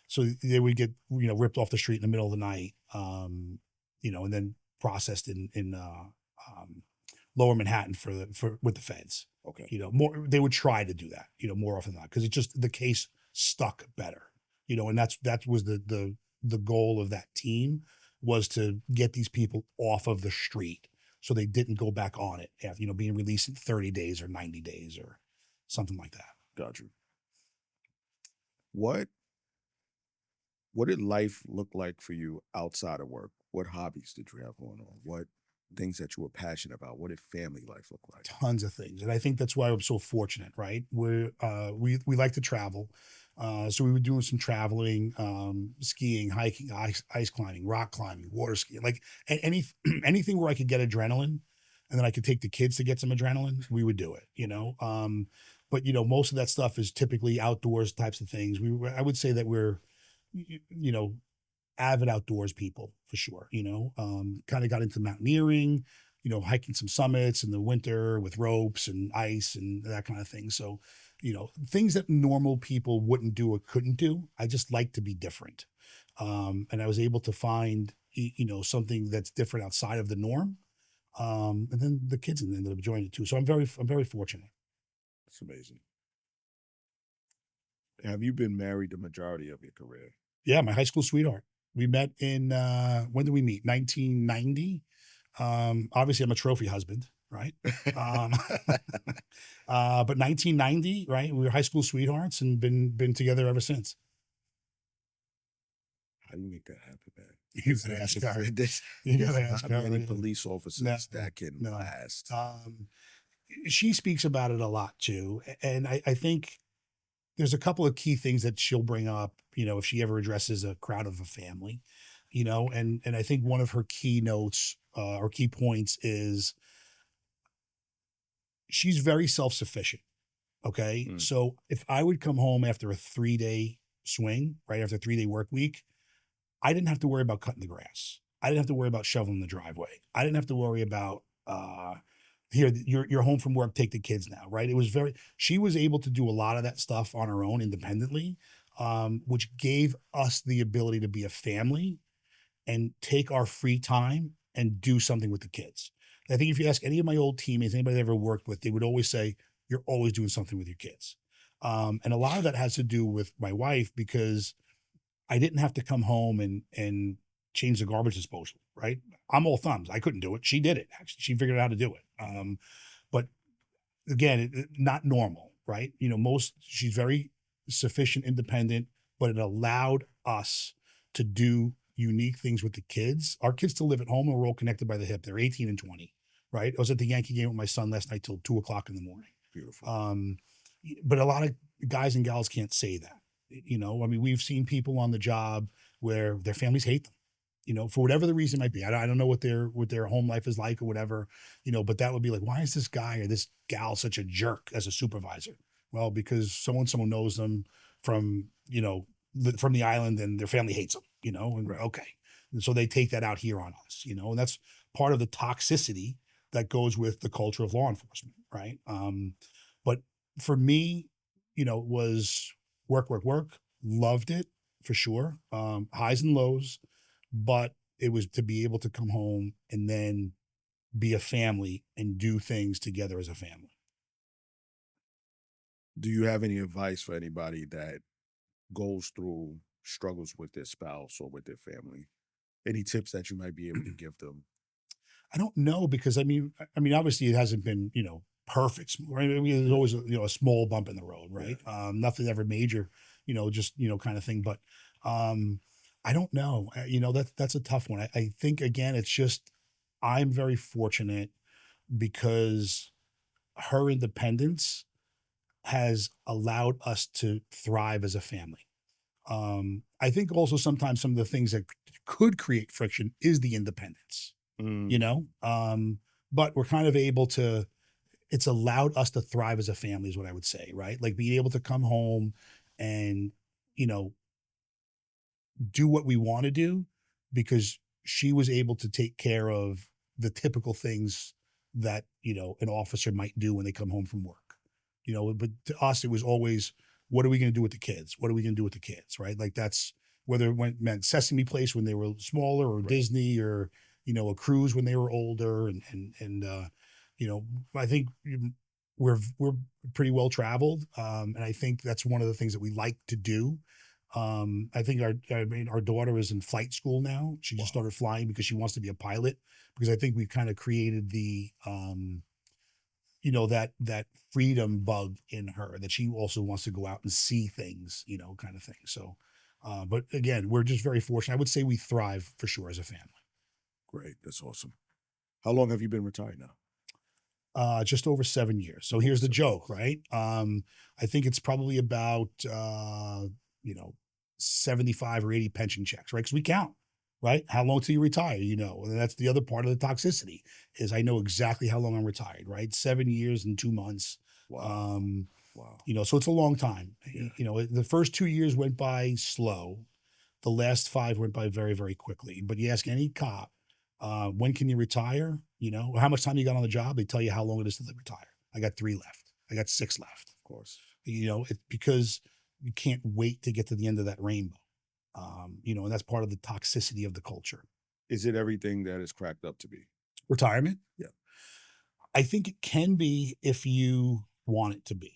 S1: So they would get, ripped off the street in the middle of the night, and then processed in lower Manhattan with the feds.
S2: Okay.
S1: They would try to do that, more often than not, because it's just the case stuck better, and that was the goal of that team, was to get these people off of the street so they didn't go back on it after, being released in 30 days or 90 days or something like that.
S2: Got you. What did life look like for you outside of work? What hobbies did you have going on? things that you were passionate about? What did family life look like?
S1: Tons of things, and I think that's why I'm so fortunate, right? We like to travel, so we were doing some traveling, skiing, hiking, ice climbing, rock climbing, water skiing, like any anything where I could get adrenaline, and then I could take the kids to get some adrenaline. We would do it, but most of that stuff is typically outdoors types of things. I would say that we're, you know, avid outdoors people for sure. Kind of got into mountaineering, hiking some summits in the winter with ropes and ice and that kind of thing. So, things that normal people wouldn't do or couldn't do. I just like to be different. And I was able to find, something that's different outside of the norm. And then the kids ended up enjoying it too. So I'm very fortunate.
S2: That's amazing. Have you been married the majority of your career?
S1: Yeah, my high school sweetheart. We met in when did we meet? 1990. Obviously, I'm a trophy husband, right? Um, but 1990, right? We were high school sweethearts and been together ever since.
S2: How do you make that happen, man?
S1: You gotta ask her.
S2: There's
S1: You gotta ask
S2: not
S1: her.
S2: many police officers
S1: No,
S2: that can
S1: no.
S2: last.
S1: She speaks about it a lot too, and I think there's a couple of key things that she'll bring up, if she ever addresses a crowd of a family, and I think one of her keynotes or key points is she's very self-sufficient. Okay.
S2: Mm.
S1: So if I would come home after a 3-day swing, right after a 3-day work week, I didn't have to worry about cutting the grass. I didn't have to worry about shoveling the driveway. I didn't have to worry about here, you're home from work, take the kids now, right? She was able to do a lot of that stuff on her own independently, which gave us the ability to be a family and take our free time and do something with the kids. I think if you ask any of my old teammates, anybody I ever worked with, they would always say, you're always doing something with your kids. And a lot of that has to do with my wife because I didn't have to come home and change the garbage disposal, right? I'm all thumbs. I couldn't do it. She did it, actually. She figured out how to do it. But again, not normal, right? She's very sufficient, independent, but it allowed us to do unique things with the kids. Our kids still live at home and we're all connected by the hip. They're 18 and 20, right? I was at the Yankee game with my son last night till 2 o'clock in the morning.
S2: Beautiful.
S1: But a lot of guys and gals can't say that. We've seen people on the job where their families hate them, for whatever the reason might be. I don't know what their home life is like or whatever, but that would be like, why is this guy or this gal such a jerk as a supervisor? Well, because someone knows them from, from the island and their family hates them, and
S2: Right.
S1: okay. And so they take that out here on us, and that's part of the toxicity that goes with the culture of law enforcement, right? But for me, was work, work, work. Loved it for sure. Highs and lows, but it was to be able to come home and then be a family and do things together as a family.
S2: Do you have any advice for anybody that goes through struggles with their spouse or with their family? Any tips that you might be able to give them?
S1: I don't know because obviously it hasn't been perfect. Right? There's always a small bump in the road, right?
S2: Yeah.
S1: Nothing ever major, just kind of thing. But I don't know. That's a tough one. I think again, it's just I'm very fortunate because her independence has allowed us to thrive as a family. I think also sometimes some of the things that could create friction is the independence,
S2: Mm.
S1: but we're kind of able to, it's allowed us to thrive as a family is what I would say, right? Like being able to come home and, you know, do what we want to do because she was able to take care of the typical things that, an officer might do when they come home from work. But to us, it was always, what are we going to do with the kids? What are we going to do with the kids? Right. Like that's whether it meant Sesame Place when they were smaller or
S2: Right.
S1: Disney or, a cruise when they were older. I think we're pretty well traveled. And I think that's one of the things that we like to do. I think our daughter is in flight school now. She just started flying because she wants to be a pilot because I think we've kind of created the, that freedom bug in her that she also wants to go out and see things, kind of thing. So, but again, we're just very fortunate. I would say we thrive for sure as a family.
S2: Great. That's awesome. How long have you been retired now?
S1: Just over 7 years. So here's the joke, right? I think it's probably about you know 75 or 80 pension checks, right? Because we count, right? How long till you retire? And that's the other part of the toxicity is I know exactly how long I'm retired, right? 7 years and 2 months.
S2: Wow. Wow.
S1: So it's a long time.
S2: Yeah.
S1: The first 2 years went by slow. The last five went by very, very quickly. But you ask any cop, when can you retire? How much time you got on the job? They tell you how long it is till they retire. I got 3 left. I got 6 left.
S2: Of course.
S1: It's because you can't wait to get to the end of that rainbow. And that's part of the toxicity of the culture.
S2: Is it everything that is cracked up to be?
S1: Retirement?
S2: Yeah.
S1: I think it can be if you want it to be.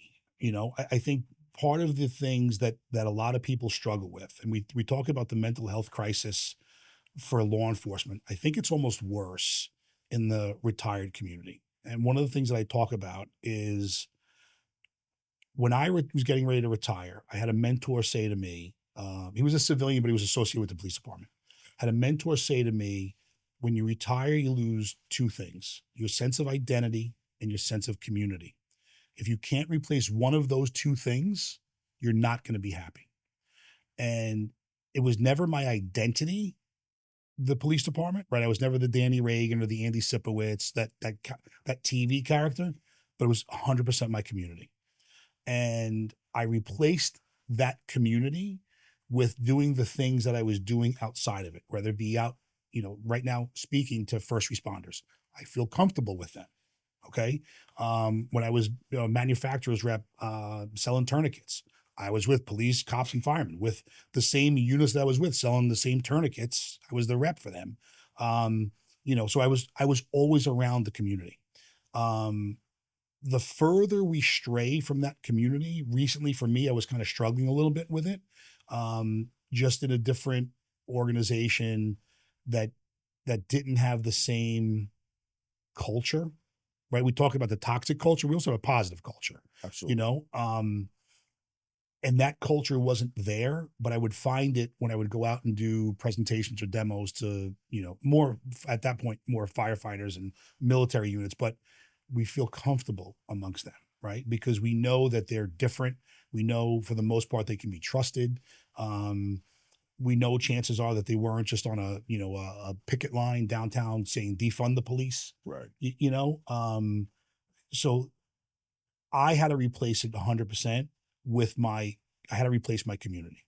S1: I think part of the things that a lot of people struggle with, and we talk about the mental health crisis for law enforcement, I think it's almost worse in the retired community. And one of the things that I talk about is when I was getting ready to retire, I had a mentor say to me, he was a civilian, but he was associated with the police department. Had a mentor say to me, when you retire, you lose two things: your sense of identity and your sense of community. If you can't replace one of those two things, you're not going to be happy. And it was never my identity, the police department, right? I was never the Danny Reagan or the Andy Sipowicz, that TV character, but it was 100% my community. And I replaced that community with doing the things that I was doing outside of it, whether it be out, right now speaking to first responders. I feel comfortable with them. Okay. When I was manufacturer's rep selling tourniquets, I was with police, cops, and firemen with the same units that I was with selling the same tourniquets. I was the rep for them. So I was always around the community. The further we stray from that community, recently for me, I was kind of struggling a little bit with it. Just in a different organization that didn't have the same culture, right? We talk about the toxic culture. We also have a positive culture,
S2: Absolutely.
S1: And that culture wasn't there, but I would find it when I would go out and do presentations or demos to, more at that point, more firefighters and military units, but we feel comfortable amongst them, right? Because we know that they're different. We know for the most part, they can be trusted. We know chances are that they weren't just on a picket line downtown saying defund the police.
S2: Right.
S1: So I had to replace it 100% I had to replace my community.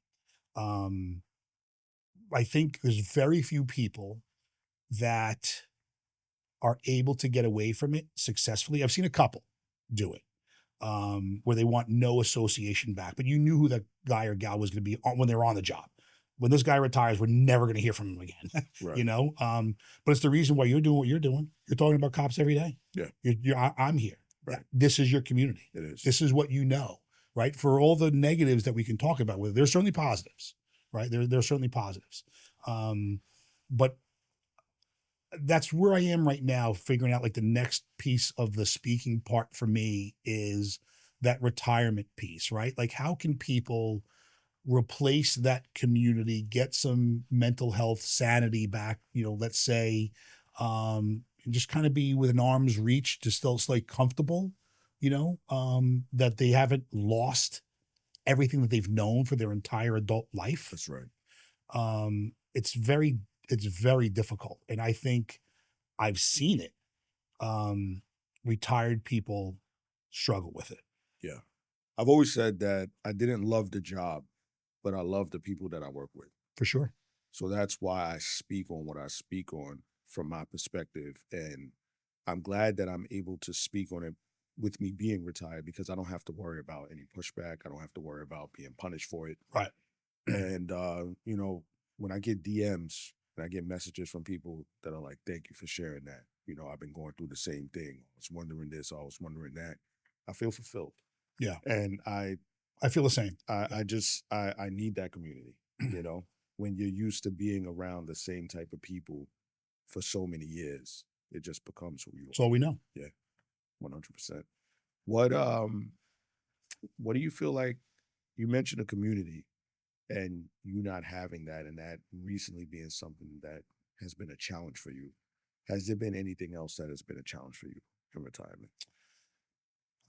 S1: I think there's very few people that are able to get away from it successfully. I've seen a couple do it, where they want no association back, but you knew who that guy or gal was going to be when they were on the job. When this guy retires, we're never going to hear from him again.
S2: Right.
S1: But it's the reason why you're doing what you're doing. You're talking about cops every day.
S2: Yeah.
S1: I'm here.
S2: Right.
S1: This is your community.
S2: It is.
S1: This is what you know, right? For all the negatives that we can talk about with it, there's certainly positives, right? There's certainly positives. But that's where I am right now, figuring out like the next piece of the speaking part for me is that retirement piece, right? Like how can people replace that community, get some mental health sanity back, let's say, and just kind of be within arm's reach to still stay comfortable, that they haven't lost everything that they've known for their entire adult life.
S2: That's right.
S1: It's very difficult. And I think I've seen it. Retired people struggle with it.
S2: Yeah. I've always said that I didn't love the job, but I love the people that I work with.
S1: For sure.
S2: So that's why I speak on what I speak on from my perspective. And I'm glad that I'm able to speak on it with me being retired because I don't have to worry about any pushback. I don't have to worry about being punished for it.
S1: Right.
S2: And, when I get DMs and I get messages from people that are like, thank you for sharing that. I've been going through the same thing. I was wondering this, I was wondering that. I feel fulfilled.
S1: Yeah.
S2: And I
S1: feel the same.
S2: I need that community, when you're used to being around the same type of people for so many years, it just becomes who you are.
S1: That's all we know.
S2: Yeah. 100%. What do you feel like? You mentioned a community and you not having that, and that recently being something that has been a challenge for you. Has there been anything else that has been a challenge for you in retirement?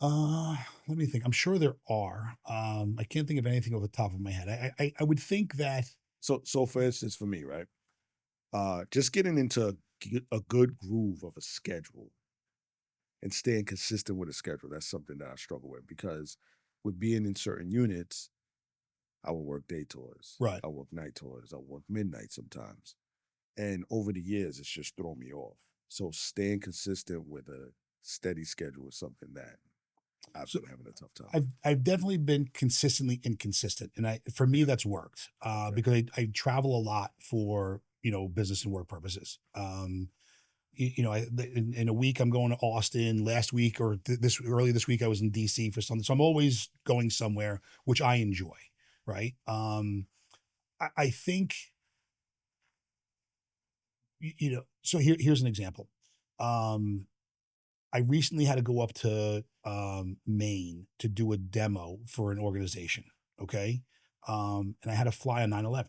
S1: Let me think. I'm sure there are. I can't think of anything off the top of my head. I would think that.
S2: So for instance, for me, right? Just getting into a good groove of a schedule and staying consistent with a schedule. That's something that I struggle with because with being in certain units, I will work day tours,
S1: Right.
S2: I work night tours, I work midnight sometimes. And over the years, it's just thrown me off. So staying consistent with a steady schedule is something that I've
S1: So
S2: been having a tough time.
S1: I've definitely been consistently inconsistent, and for me that's worked
S2: Okay.
S1: because I travel a lot for business and work purposes. In a week I'm going to Austin. Last week or this early this week I was in DC for something. So I'm always going somewhere, which I enjoy. Right. I think So here's an example. Um, I recently had to go up to Maine to do a demo for an organization. Okay. And I had to fly on 9/11.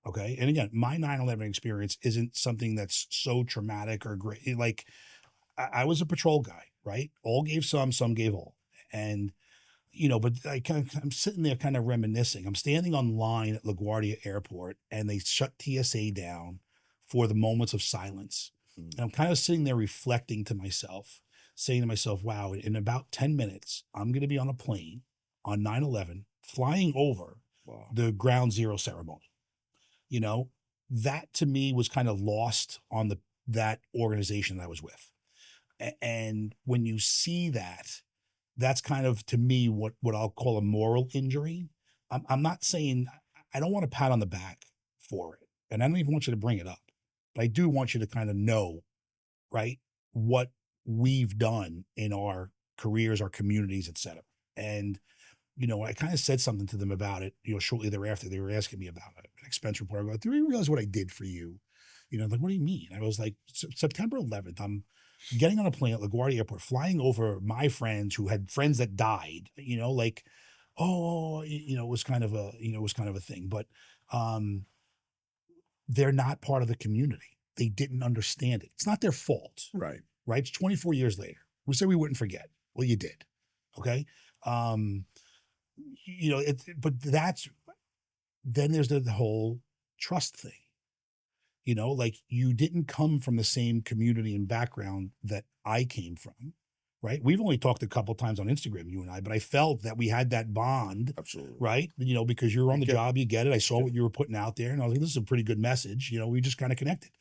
S1: Okay. And again, my 9/11 experience isn't something that's so traumatic or great. Like I was a patrol guy, right? All gave some gave all. And but I'm sitting there kind of reminiscing. I'm standing on line at LaGuardia Airport and they shut TSA down for the moments of silence.
S2: Mm.
S1: And I'm kind of sitting there reflecting to myself, saying to myself, wow, in about 10 minutes, I'm going to be on a plane on 9/11 flying over
S2: Wow.
S1: the ground zero ceremony. You know, that to me was kind of lost on that organization that I was with. And when you see that, that's kind of to me what I'll call a moral injury. I'm not saying I don't want a pat on the back for it, and I don't even want you to bring it up, but I do want you to kind of know, right, what we've done in our careers, our communities, et cetera. And I kind of said something to them about it. Shortly thereafter, they were asking me about an expense report. I go, "Do you realize what I did for you?" Like, what do you mean? I was like, September 11th, I'm getting on a plane at LaGuardia Airport, flying over my friends who had friends that died, like, oh, it was kind of a thing. But um, they're not part of the community. They didn't understand it. It's not their fault,
S2: Right.
S1: right? It's 24 years later. We said we wouldn't forget. Well, you did. Okay. Um, but then there's the whole trust thing. Like you didn't come from the same community and background that I came from, right? We've only talked a couple times on Instagram, you and I, but I felt that we had that bond,
S2: Absolutely.
S1: right? Because you're on the job, you get it. I saw
S2: Yeah.
S1: what you were putting out there, and I was like, this is a pretty good message. We just kind of connected.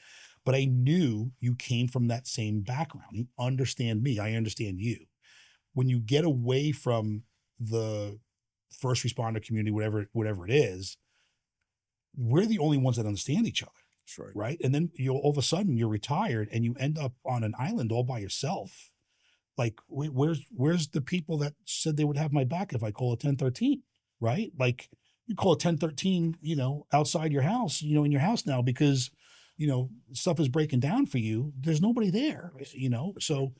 S1: But I knew you came from that same background. You understand me. I understand you. When you get away from the first responder community, whatever it is, we're the only ones that understand each other.
S2: That's right.
S1: Right. And then all of a sudden you're retired and you end up on an island all by yourself. Like, where's the people that said they would have my back if I call a 1013? Right. Like you call a 1013, outside your house, in your house now because, stuff is breaking down for you. There's nobody there, So,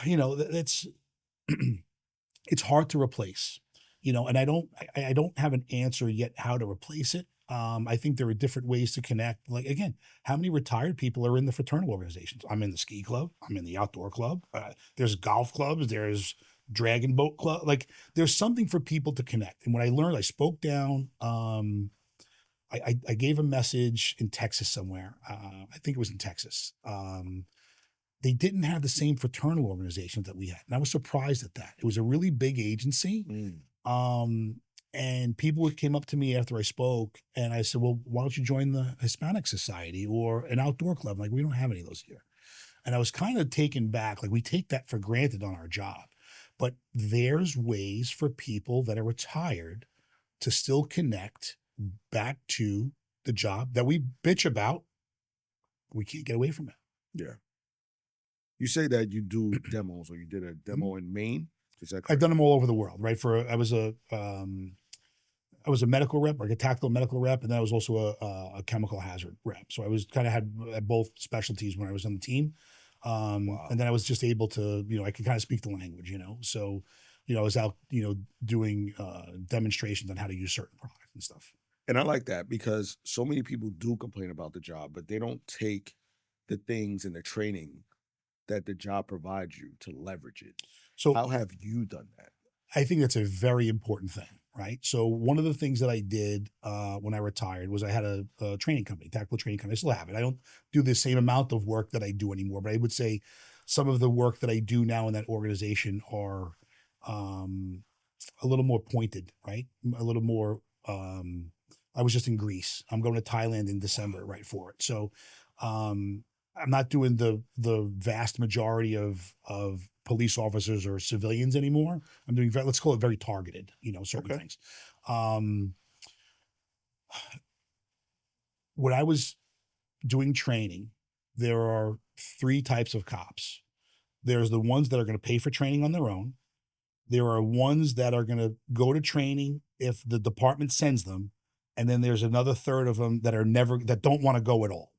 S1: it's, it's hard to replace, and I don't have an answer yet how to replace it. I think there are different ways to connect. Like again, how many retired people are in the fraternal organizations? I'm in the ski club. I'm in the outdoor club. There's golf clubs. There's dragon boat club. Like there's something for people to connect. And what I learned, I spoke down. I gave a message in Texas somewhere. I think it was in Texas. They didn't have the same fraternal organizations that we had. And I was surprised at that. It was a really big agency. And people came up to me after I spoke and I said, well, why don't you join the Hispanic Society or an outdoor club? Like, we don't have any of those here. And I was kind of taken back. Like, we take that for granted on our job. But there's ways for people that are retired to still connect back to the job that we bitch about. We can't get away from it.
S2: Yeah. You say that you do demos, or you did a demo in Maine. Is that correct?
S1: I've done them all over the world, right? I was a medical rep, like a tactical medical rep, and then I was also a chemical hazard rep. So I was kind of had both specialties when I was on the team.
S2: Wow.
S1: And then I was just able to, I could kind of speak the language, So, I was out, doing demonstrations on how to use certain products and stuff.
S2: And I like that because so many people do complain about the job, but they don't take the things in the training that the job provides you to leverage it?
S1: So
S2: How have you done that?
S1: I think that's a very important thing, right? So one of the things that I did when I retired was I had a training company, tactical training company. I still have it. I don't do the same amount of work that I do anymore, but I would say some of the work that I do now in that organization are a little more pointed, right? A little more. I was just in Greece. I'm going to Thailand in December, right, for it. So I'm not doing the vast majority of police officers or civilians anymore. I'm doing, let's call it very targeted, certain
S2: Okay.
S1: things. When I was doing training, there are three types of cops. There's the ones that are going to pay for training on their own. There are ones that are going to go to training if the department sends them. And then there's another third of them that that don't want to go at all.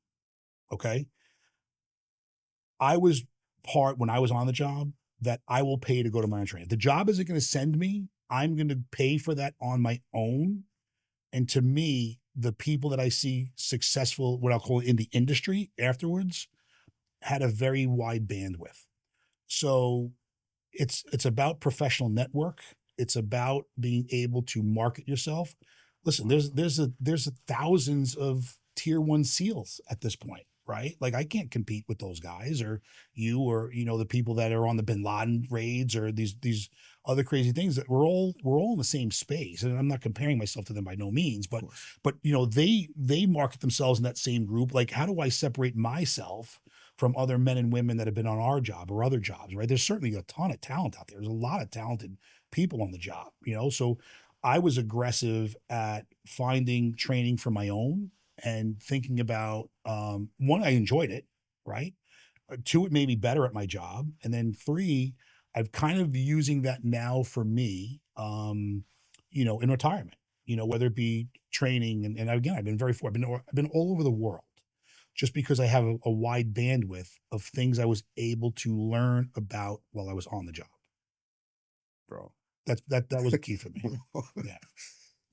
S1: Okay. I was when I was on the job, that I will pay to go to my own training. If the job isn't going to send me, I'm going to pay for that on my own. And to me, the people that I see successful, what I'll call it in the industry afterwards, had a very wide bandwidth. So it's about professional network. It's about being able to market yourself. Listen, there's thousands of tier 1 SEALs at this point, right? Like I can't compete with those guys or you or the people that are on the Bin Laden raids or these other crazy things. That we're all in the same space. And I'm not comparing myself to them by no means, but they market themselves in that same group. Like, how do I separate myself from other men and women that have been on our job or other jobs, right? There's certainly a ton of talent out there. There's a lot of talented people on the job, so I was aggressive at finding training for my own and thinking about, one, I enjoyed it, right? Two, it made me better at my job. And then three, I've kind of using that now for me, in retirement, whether it be training. And again, I've been I've been all over the world just because I have a wide bandwidth of things I was able to learn about while I was on the job.
S2: Bro.
S1: That was a key for me. Yeah.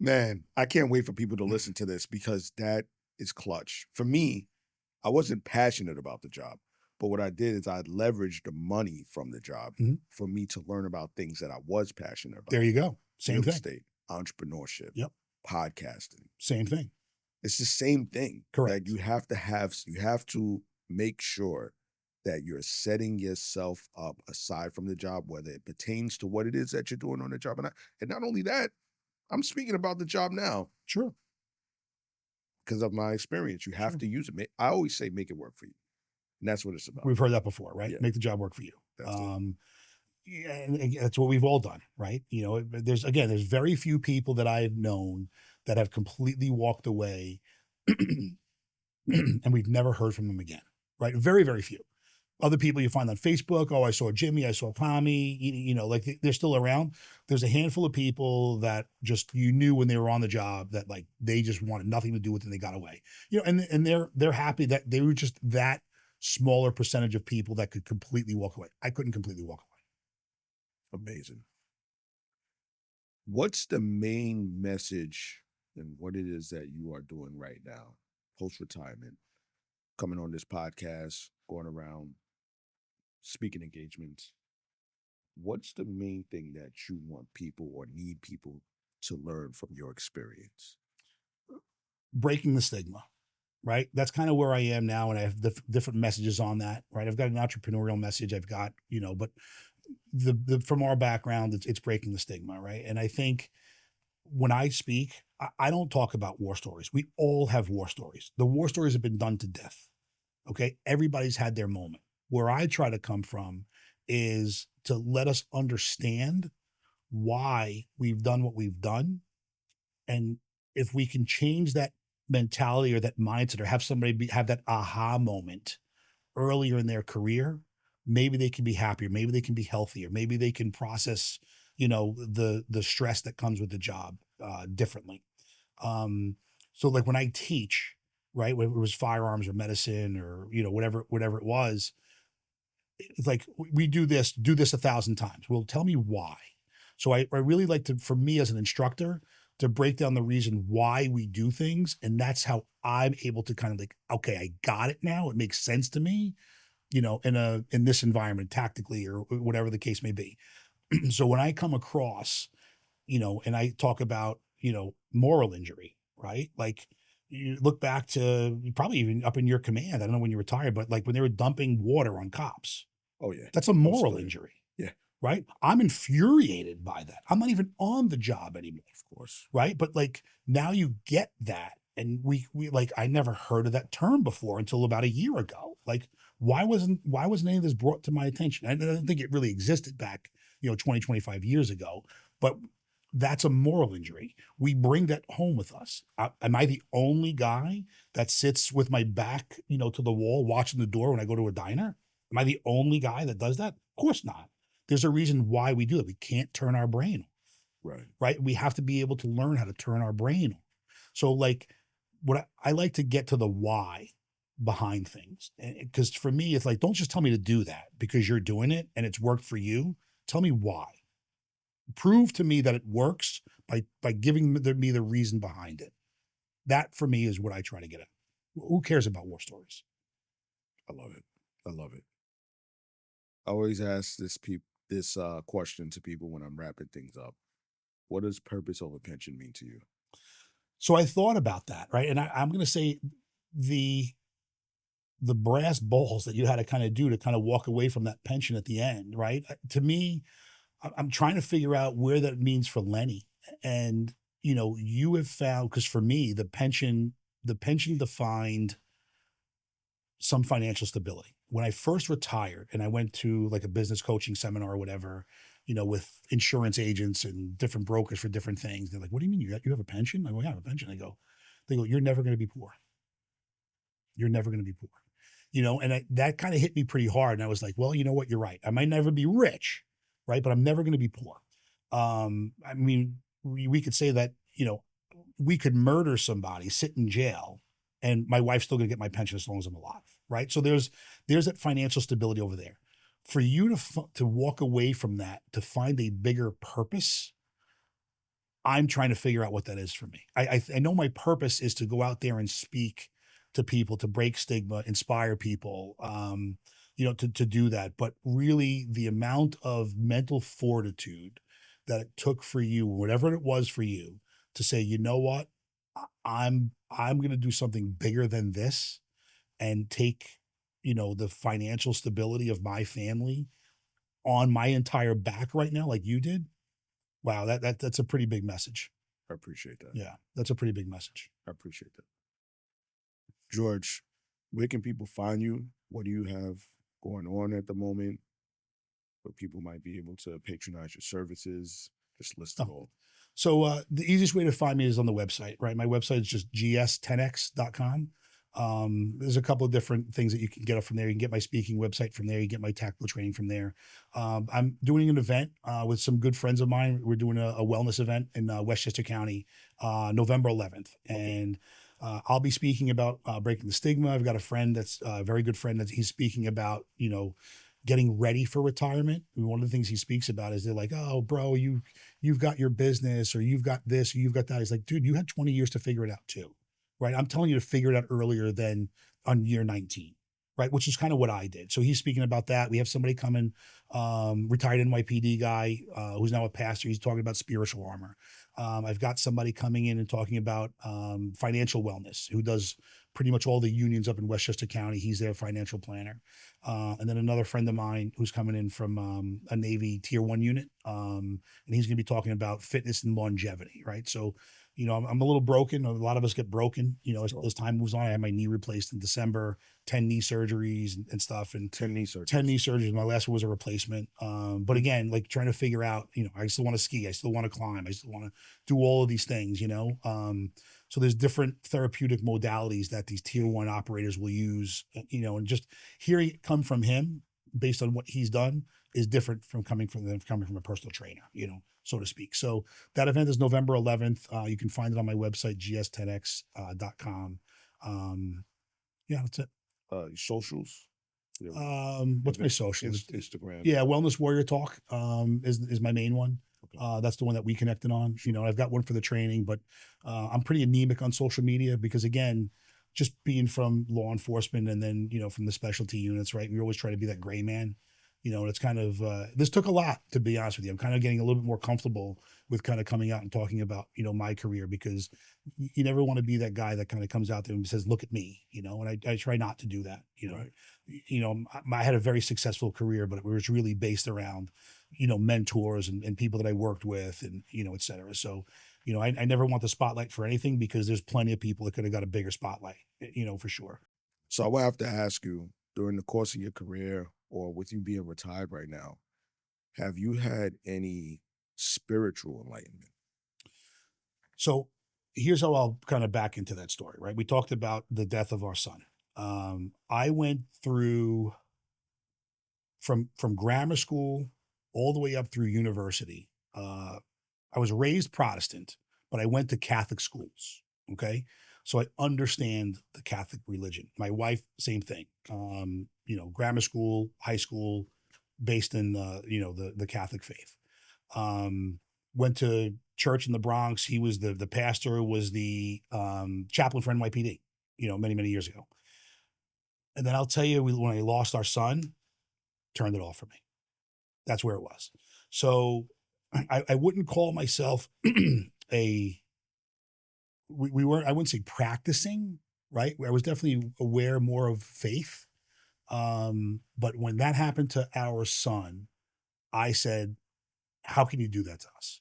S2: Man, I can't wait for people to listen to this because that is clutch. For me, I wasn't passionate about the job, but what I did is I leveraged the money from the job for me to learn about things that I was passionate about.
S1: There you go. Same
S2: Real
S1: thing.
S2: estate, entrepreneurship,
S1: Yep.
S2: podcasting.
S1: Same thing.
S2: It's the same thing.
S1: Correct.
S2: Like you have to make sure that you're setting yourself up aside from the job, whether it pertains to what it is that you're doing on the job. And not only that, I'm speaking about the job now.
S1: Sure.
S2: Because of my experience, you have to use it. I always say, make it work for you. And that's what it's about.
S1: We've heard that before, right?
S2: Yeah.
S1: Make the job work for you.
S2: That's it.
S1: Yeah, and that's what we've all done, right? There's very few people that I've known that have completely walked away and we've never heard from them again, right? Very, very few. Other people you find on Facebook, I saw Jimmy, I saw Tommy, like they're still around. There's a handful of people that just, you knew when they were on the job that like, they just wanted nothing to do with it and they got away, and they're happy that they were just that smaller percentage of people that could completely walk away. I couldn't completely walk away.
S2: Amazing. What's the main message and what it is that you are doing right now, post-retirement, coming on this podcast, going around, speaking engagements? What's the main thing that you want people or need people to learn from your experience?
S1: Breaking the stigma, right? That's kind of where I am now. And I have different messages on that, right? I've got an entrepreneurial message. I've got, but from our background, it's breaking the stigma, right? And I think when I speak, I don't talk about war stories. We all have war stories. The war stories have been done to death. Okay. Everybody's had their moment. Where I try to come from is to let us understand why we've done what we've done. And if we can change that mentality or that mindset or have somebody have that aha moment earlier in their career, maybe they can be happier. Maybe they can be healthier. Maybe they can process, the stress that comes with the job differently. So like when I teach, right, whether it was firearms or medicine or, whatever it was, it's like, we do this 1,000 times. Well, tell me why. So I really like to, for me as an instructor, to break down the reason why we do things. And that's how I'm able to kind of like, okay, I got it now. It makes sense to me, in this environment tactically or whatever the case may be. So when I come across, and I talk about, moral injury, right? Like you look back to probably even up in your command. I don't know when you retired, but like when they were dumping water on cops,
S2: Oh yeah.
S1: that's a moral
S2: Absolutely.
S1: injury.
S2: Yeah.
S1: Right. I'm infuriated by that. I'm not even on the job anymore.
S2: Of course.
S1: Right. But like now you get that. And we like, I never heard of that term before until about a year ago. Like, why wasn't any of this brought to my attention? I don't think it really existed back, 20, 25 years ago, but that's a moral injury. We bring that home with us. Am I the only guy that sits with my back, to the wall watching the door when I go to a diner? Am I the only guy that does that? Of course not. There's a reason why we do it. We can't turn our brain off. Right. We have to be able to learn how to turn our brain off. So like what I like to get to the why behind things. Because for me, it's like, don't just tell me to do that because you're doing it and it's worked for you. Tell me why. Prove to me that it works by giving me the reason behind it. That for me is what I try to get at. Who cares about war stories?
S2: I love it. I love it. I always ask this question to people when I'm wrapping things up. What does purpose over pension mean to you?
S1: So I thought about that, right? And I'm going to say the brass balls that you had to kind of do to kind of walk away from that pension at the end, right? To me, I'm trying to figure out where that means for Lenny. And, you have found, because for me, the pension defined some financial stability. When I first retired and I went to like a business coaching seminar or whatever, with insurance agents and different brokers for different things, they're like, "What do you mean you have a pension?" I go, "Yeah, I have a pension." They go, "You're never going to be poor. You're never going to be poor." And that kind of hit me pretty hard. And I was like, well, you know what? You're right. I might never be rich, right? But I'm never going to be poor. I mean, we could say that, we could murder somebody, sit in jail, and my wife's still going to get my pension as long as I'm alive, right? So there's that financial stability over there. For you to walk away from that, to find a bigger purpose, I'm trying to figure out what that is for me. I know my purpose is to go out there and speak to people, to break stigma, inspire people, to do that. But really, the amount of mental fortitude that it took for you, whatever it was for you, to say, you know what, I'm going to do something bigger than this, and take, the financial stability of my family on my entire back right now, like you did. Wow, that's a pretty big message.
S2: I appreciate that.
S1: Yeah, that's a pretty big message.
S2: I appreciate that. George, where can people find you? What do you have going on at the moment? Where people might be able to patronize your services? Just list it all.
S1: So the easiest way to find me is on the website, right? My website is just gs10x.com. There's a couple of different things that you can get up from there. You can get my speaking website from there. You get my tactical training from there. I'm doing an event with some good friends of mine. We're doing a wellness event in Westchester County, November 11th. And I'll be speaking about breaking the stigma. I've got a friend that's a very good friend that he's speaking about, getting ready for retirement. And one of the things he speaks about is they're like, "Oh, bro, you've got your business, or you've got this, or you've got that." He's like, "Dude, you had 20 years to figure it out too." Right. I'm telling you to figure it out earlier than on year 19. Right. Which is kind of what I did. So he's speaking about that. We have somebody coming, retired NYPD guy, who's now a pastor. He's talking about spiritual armor. I've got somebody coming in and talking about financial wellness, who does pretty much all the unions up in Westchester County. He's their financial planner. And then another friend of mine who's coming in from a Navy Tier 1 unit. And he's going to be talking about fitness and longevity. Right. So, I'm a little broken. A lot of us get broken, as time moves on. I had my knee replaced in December, 10 knee surgeries and stuff. And
S2: 10 knee surgeries.
S1: 10 knee surgeries. My last one was a replacement. But again, like trying to figure out, I still want to ski. I still want to climb. I still want to do all of these things, so there's different therapeutic modalities that these Tier 1 operators will use, and just hearing it come from him based on what he's done is different from coming from a personal trainer, so to speak. So that event is November 11th. You can find it on my website, gs10x.com. Yeah, that's it.
S2: Your socials?
S1: What's my social?
S2: Instagram.
S1: Yeah, Wellness Warrior Talk is my main one.
S2: Okay.
S1: That's the one that we connected on. You know, I've got one for the training, but I'm pretty anemic on social media because, again, just being from law enforcement and then, you know, from the specialty units, right? We always try to be that gray man. You know, and it's kind of, this took a lot, to be honest with you. I'm kind of getting a little bit more comfortable with kind of coming out and talking about, you know, my career, because you never want to be that guy that kind of comes out there and says, look at me, you know, and I try not to do that, you know.
S2: Right.
S1: You know, I had a very successful career, but it was really based around, you know, mentors and people that I worked with and, you know, et cetera. So, you know, I never want the spotlight for anything because there's plenty of people that could have got a bigger spotlight, you know, for sure.
S2: So I will have to ask you, during the course of your career or with you being retired right now, have you had any spiritual enlightenment?
S1: So here's how I'll kind of back into that story, right? We talked about the death of our son. I went through from grammar school all the way up through university. I was raised Protestant, but I went to Catholic schools. Okay. So I understand the Catholic religion. My wife, same thing. You know, grammar school, high school, based in you know, the Catholic faith. Went to church in the Bronx. He was the pastor, was the chaplain for NYPD, you know, many, many years ago. And then I'll tell you, when I lost our son, turned it off for me. That's where it was. So I wouldn't call myself a, we weren't, I wouldn't say practicing, right? I was definitely aware more of faith. But when that happened to our son, I said, how can you do that to us?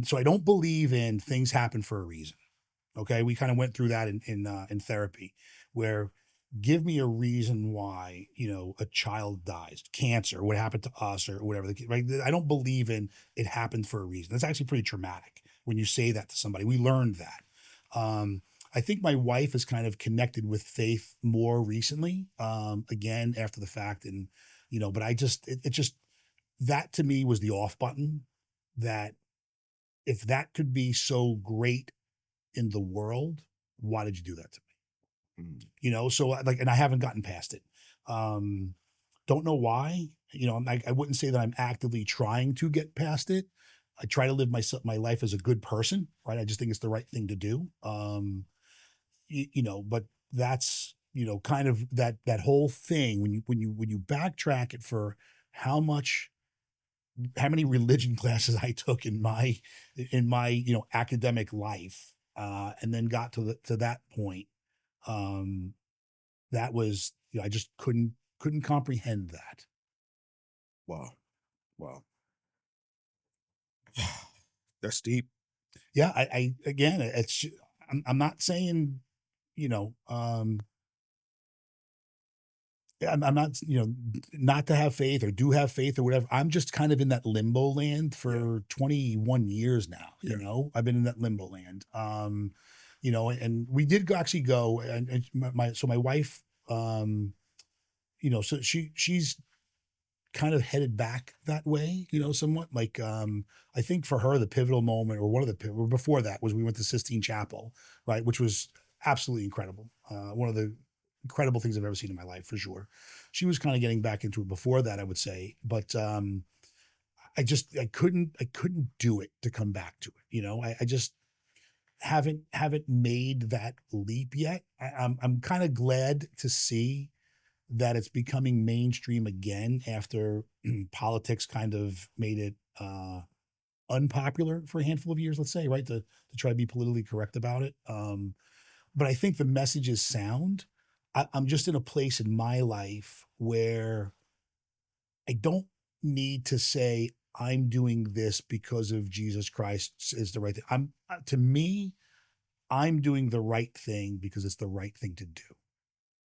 S1: So I don't believe in things happen for a reason. Okay. We kind of went through that in therapy, where give me a reason why, you know, a child dies, cancer, what happened to us or whatever. Right. I don't believe in it happened for a reason. That's actually pretty traumatic when you say that to somebody. We learned that. I think my wife is kind of connected with faith more recently, again, after the fact. And, you know, but it just, that to me was the off button, that if that could be so great in the world, why did you do that to me?
S2: Mm.
S1: You know, so like, and I haven't gotten past it. Don't know why. You know, I wouldn't say that I'm actively trying to get past it. I try to live my life as a good person, right? I just think it's the right thing to do. You know, but that's, you know, kind of that whole thing when you backtrack it for how many religion classes I took in my you know, academic life, and then got to that point. That was, you know, I just couldn't comprehend that.
S2: Wow. Wow. That's deep.
S1: Yeah, I again, I'm not saying, you know, I'm not, you know, not to have faith or do have faith or whatever. I'm just kind of in that limbo land
S2: Yeah.
S1: for 21 years now. You
S2: Yeah.
S1: know, I've been in that limbo land. You know, and we did actually go, and my wife, you know, so she's kind of headed back that way, you know, somewhat like, I think for her, the pivotal moment, or one of or before that, was we went to Sistine Chapel, right? Which was absolutely incredible. One of the incredible things I've ever seen in my life, for sure. She was kind of getting back into it before that, I would say, but, I couldn't do it to come back to it. You know, I just haven't made that leap yet. I'm kind of glad to see that it's becoming mainstream again after politics kind of made it unpopular for a handful of years, let's say, right? To try to be politically correct about it. But I think the message is sound. I'm just in a place in my life where I don't need to say I'm doing this because of Jesus Christ is the right thing. To me, I'm doing the right thing because it's the right thing to do.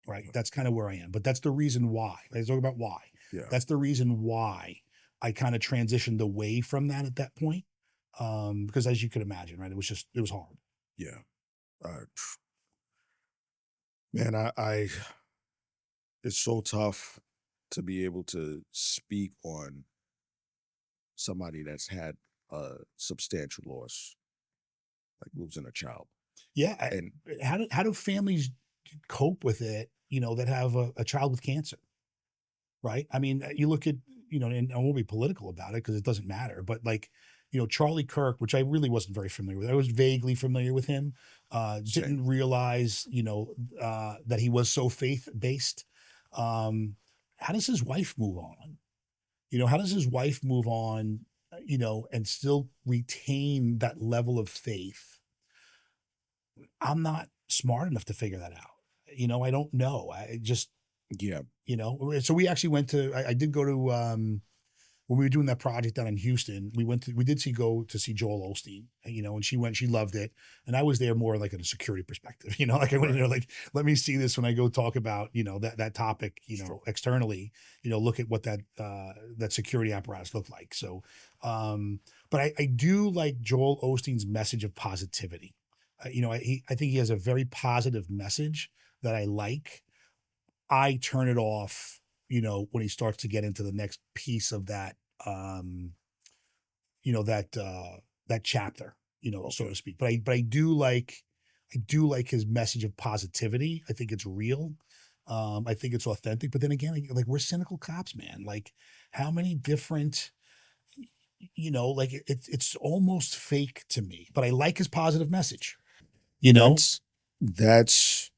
S1: Right. That's kind of where I am. But that's the reason why. Let's talk about why.
S2: Yeah.
S1: That's the reason why I kind of transitioned away from that at that point. Because as you could imagine, right, it was hard.
S2: Yeah. Man, I it's so tough to be able to speak on somebody that's had a substantial loss, like losing a child.
S1: Yeah.
S2: And
S1: How do families cope with it, you know, that have a child with cancer? Right. I mean, you look at, you know, and I won't be political about it because it doesn't matter, but like, Charlie Kirk, which I really wasn't very familiar with. I was vaguely familiar with him.
S2: Same.
S1: Didn't realize, that he was so faith based. How does his wife move on? How does his wife move on, and still retain that level of faith? I'm not smart enough to figure that out. I don't know. I just,
S2: Yeah.
S1: so we actually went to, I did go to, when we were doing that project down in Houston, we did go to see Joel Osteen, and she loved it. And I was there more like in a security perspective, like I went in there, like, let me see this when I go talk about, that topic,
S2: Sure.
S1: externally, look at what that security apparatus looked like. So, but I do like Joel Osteen's message of positivity. I think he has a very positive message that I like. I turn it off, when he starts to get into the next piece of that, that chapter, so to speak. But I do like his message of positivity. I think it's real. I think it's authentic. But then again, like we're cynical cops, man. Like how many different, like it's almost fake to me. But I like his positive message.
S2: That's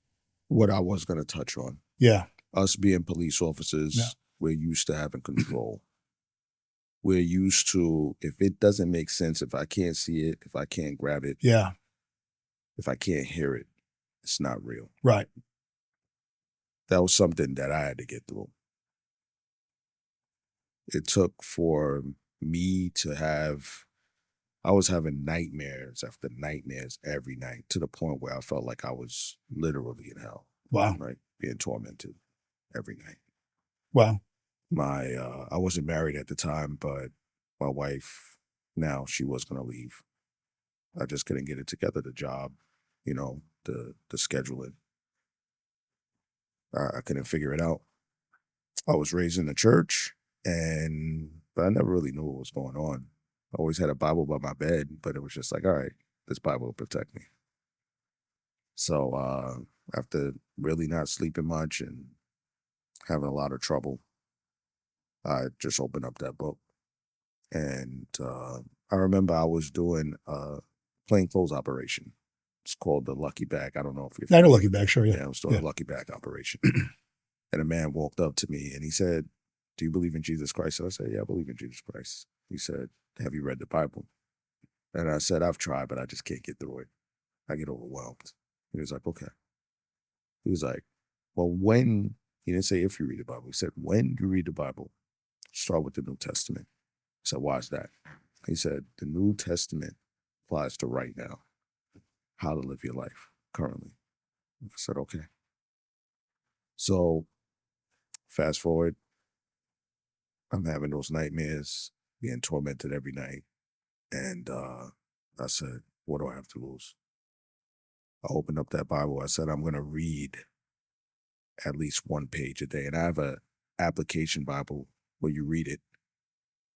S2: what I was going to touch on.
S1: Yeah.
S2: Us being police officers, we're used to having control. We're used to, if it doesn't make sense, if I can't see it, if I can't grab it, if I can't hear it, it's not real.
S1: Right.
S2: That was something that I had to get through. It took for me to I was having nightmares after nightmares every night, to the point where I felt like I was literally in hell.
S1: Wow.
S2: Right? Being tormented every night.
S1: Wow.
S2: I wasn't married at the time, but my wife, now, she was going to leave. I just couldn't get it together, the job, the scheduling. I couldn't figure it out. I was raised in the church, but I never really knew what was going on. I always had a Bible by my bed, but it was just like, all right, this Bible will protect me. So after really not sleeping much and having a lot of trouble, I just opened up that book. And I remember I was doing a plainclothes operation. It's called the Lucky Bag. I don't know if you're
S1: I know Lucky Bag, sure, yeah.
S2: Yeah, I was doing a Lucky Bag operation. And a man walked up to me and he said, "Do you believe in Jesus Christ?" And I said, "Yeah, I believe in Jesus Christ." He said, "Have you read the Bible?" And I said, "I've tried, but I just can't get through it. I get overwhelmed." He was like, "Okay." He was like, "Well, when," he didn't say if you read the Bible. He said, "When you read the Bible, start with the New Testament." I said, "Why is that?" He said, "The New Testament applies to right now, how to live your life currently." I said, "Okay." So fast forward, I'm having those nightmares, being tormented every night. And I said, what do I have to lose? I opened up that Bible. I said, I'm going to read at least one page a day. And I have a application Bible where you read it.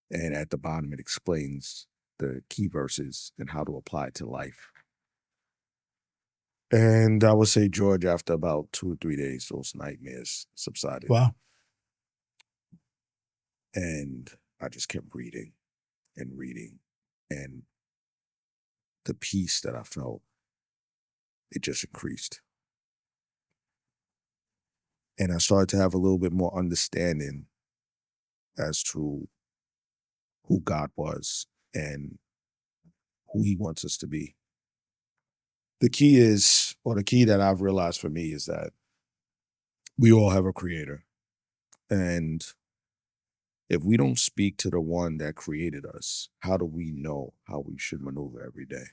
S2: And at the bottom, it explains the key verses and how to apply it to life. And I would say, George, after about 2 or 3 days, those nightmares subsided.
S1: Wow.
S2: And I just kept reading and reading. And the peace that I felt, it just increased. And I started to have a little bit more understanding as to who God was and who he wants us to be. The key that I've realized for me is that we all have a creator. And if we don't speak to the one that created us, how do we know how we should maneuver every day?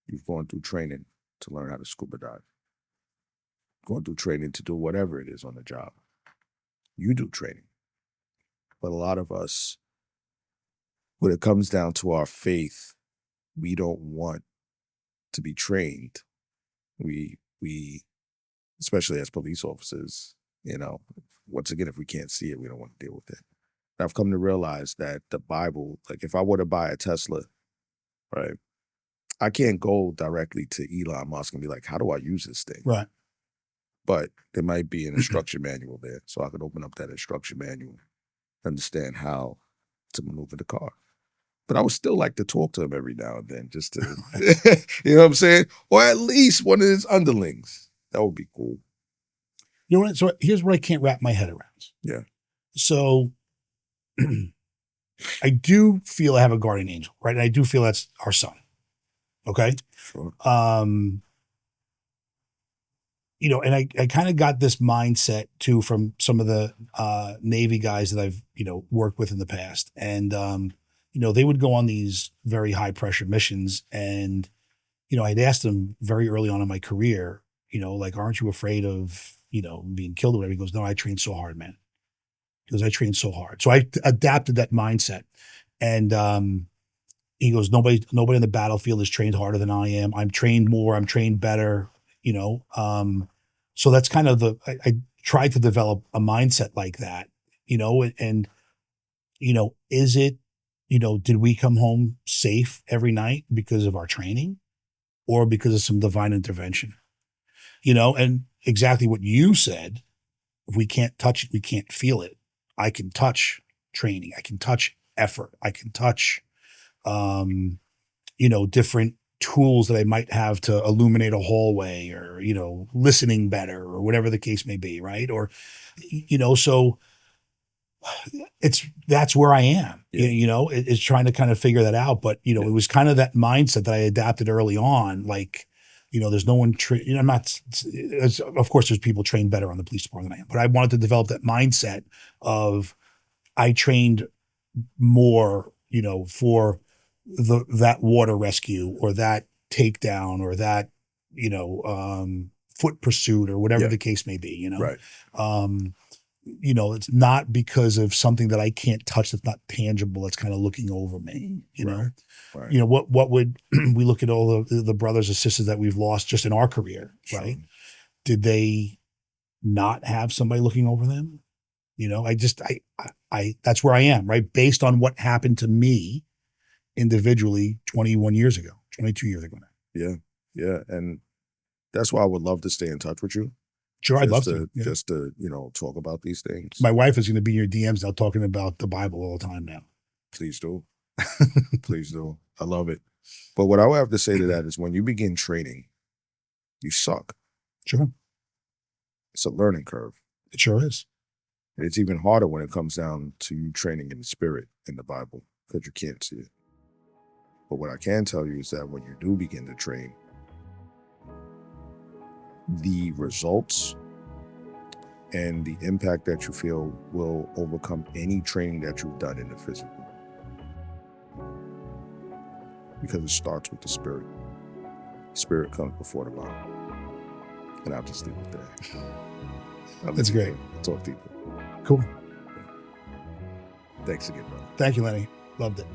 S2: You've gone through training to learn how to scuba dive. Going through training to do whatever it is on the job. You do training. But a lot of us, when it comes down to our faith, we don't want to be trained. We especially as police officers, once again, if we can't see it, we don't want to deal with it. I've come to realize that the Bible, like if I were to buy a Tesla, right, I can't go directly to Elon Musk and be like, how do I use this thing?
S1: Right.
S2: But there might be an instruction manual there. So I could open up that instruction manual, understand how to maneuver the car. But I would still like to talk to him every now and then, just to, you know what I'm saying? Or at least one of his underlings. That would be cool.
S1: You know what? So here's what I can't wrap my head around.
S2: Yeah.
S1: So I do feel I have a guardian angel, right? And I do feel that's our son. Okay.
S2: Sure.
S1: You know, and I kind of got this mindset too from some of the Navy guys that I've, you know, worked with in the past. And, you know, they would go on these very high pressure missions. And, you know, I'd asked them very early on in my career, you know, like, aren't you afraid of, you know, being killed or whatever? He goes, no, I trained so hard, man. He goes, I trained so hard. So I adapted that mindset. And he goes, nobody in the battlefield is trained harder than I am. I'm trained more. I'm trained better, you know. So that's kind of I tried to develop a mindset like that, you know, and, you know, is it, you know, did we come home safe every night because of our training or because of some divine intervention? You know, and exactly what you said, if we can't touch it, we can't feel it. I can touch training. I can touch effort. I can touch, you know, different tools that I might have to illuminate a hallway or, you know, listening better or whatever the case may be. Right. Or, you know, so that's where I am, you know, it's trying to kind of figure that out. But, you know, it was kind of that mindset that I adapted early on. Like, you know, there's no one, you know, I'm not, of course, there's people trained better on the police department than I am, but I wanted to develop that mindset of I trained more, you know, for that water rescue or that takedown or that, you know, foot pursuit or whatever the case may be, you know.
S2: Right.
S1: You know, it's not because of something that I can't touch that's not tangible, that's kind of looking over me, you know.
S2: Right.
S1: You know, what would we look at all the brothers and sisters that we've lost just in our career, right? Did they not have somebody looking over them? You know, I that's where I am, right? Based on what happened to me individually 21 years ago, 22 years ago now.
S2: Yeah. Yeah. And that's why I would love to stay in touch with you.
S1: Sure, I'd love to.
S2: Just to, you know, talk about these things.
S1: My wife is going to be in your DMs now talking about the Bible all the time now.
S2: Please do. Please do. I love it. But what I would have to say to that is when you begin training, you suck.
S1: Sure.
S2: It's a learning curve.
S1: It sure is.
S2: And it's even harder when it comes down to you training in the spirit in the Bible because you can't see it. But what I can tell you is that when you do begin to train, the results and the impact that you feel will overcome any training that you've done in the physical. Because it starts with the spirit. Spirit comes before the body. And I'll just leave it there.
S1: That's great.
S2: I'll talk to you.
S1: Cool.
S2: Thanks again, brother.
S1: Thank you, Lenny. Loved it.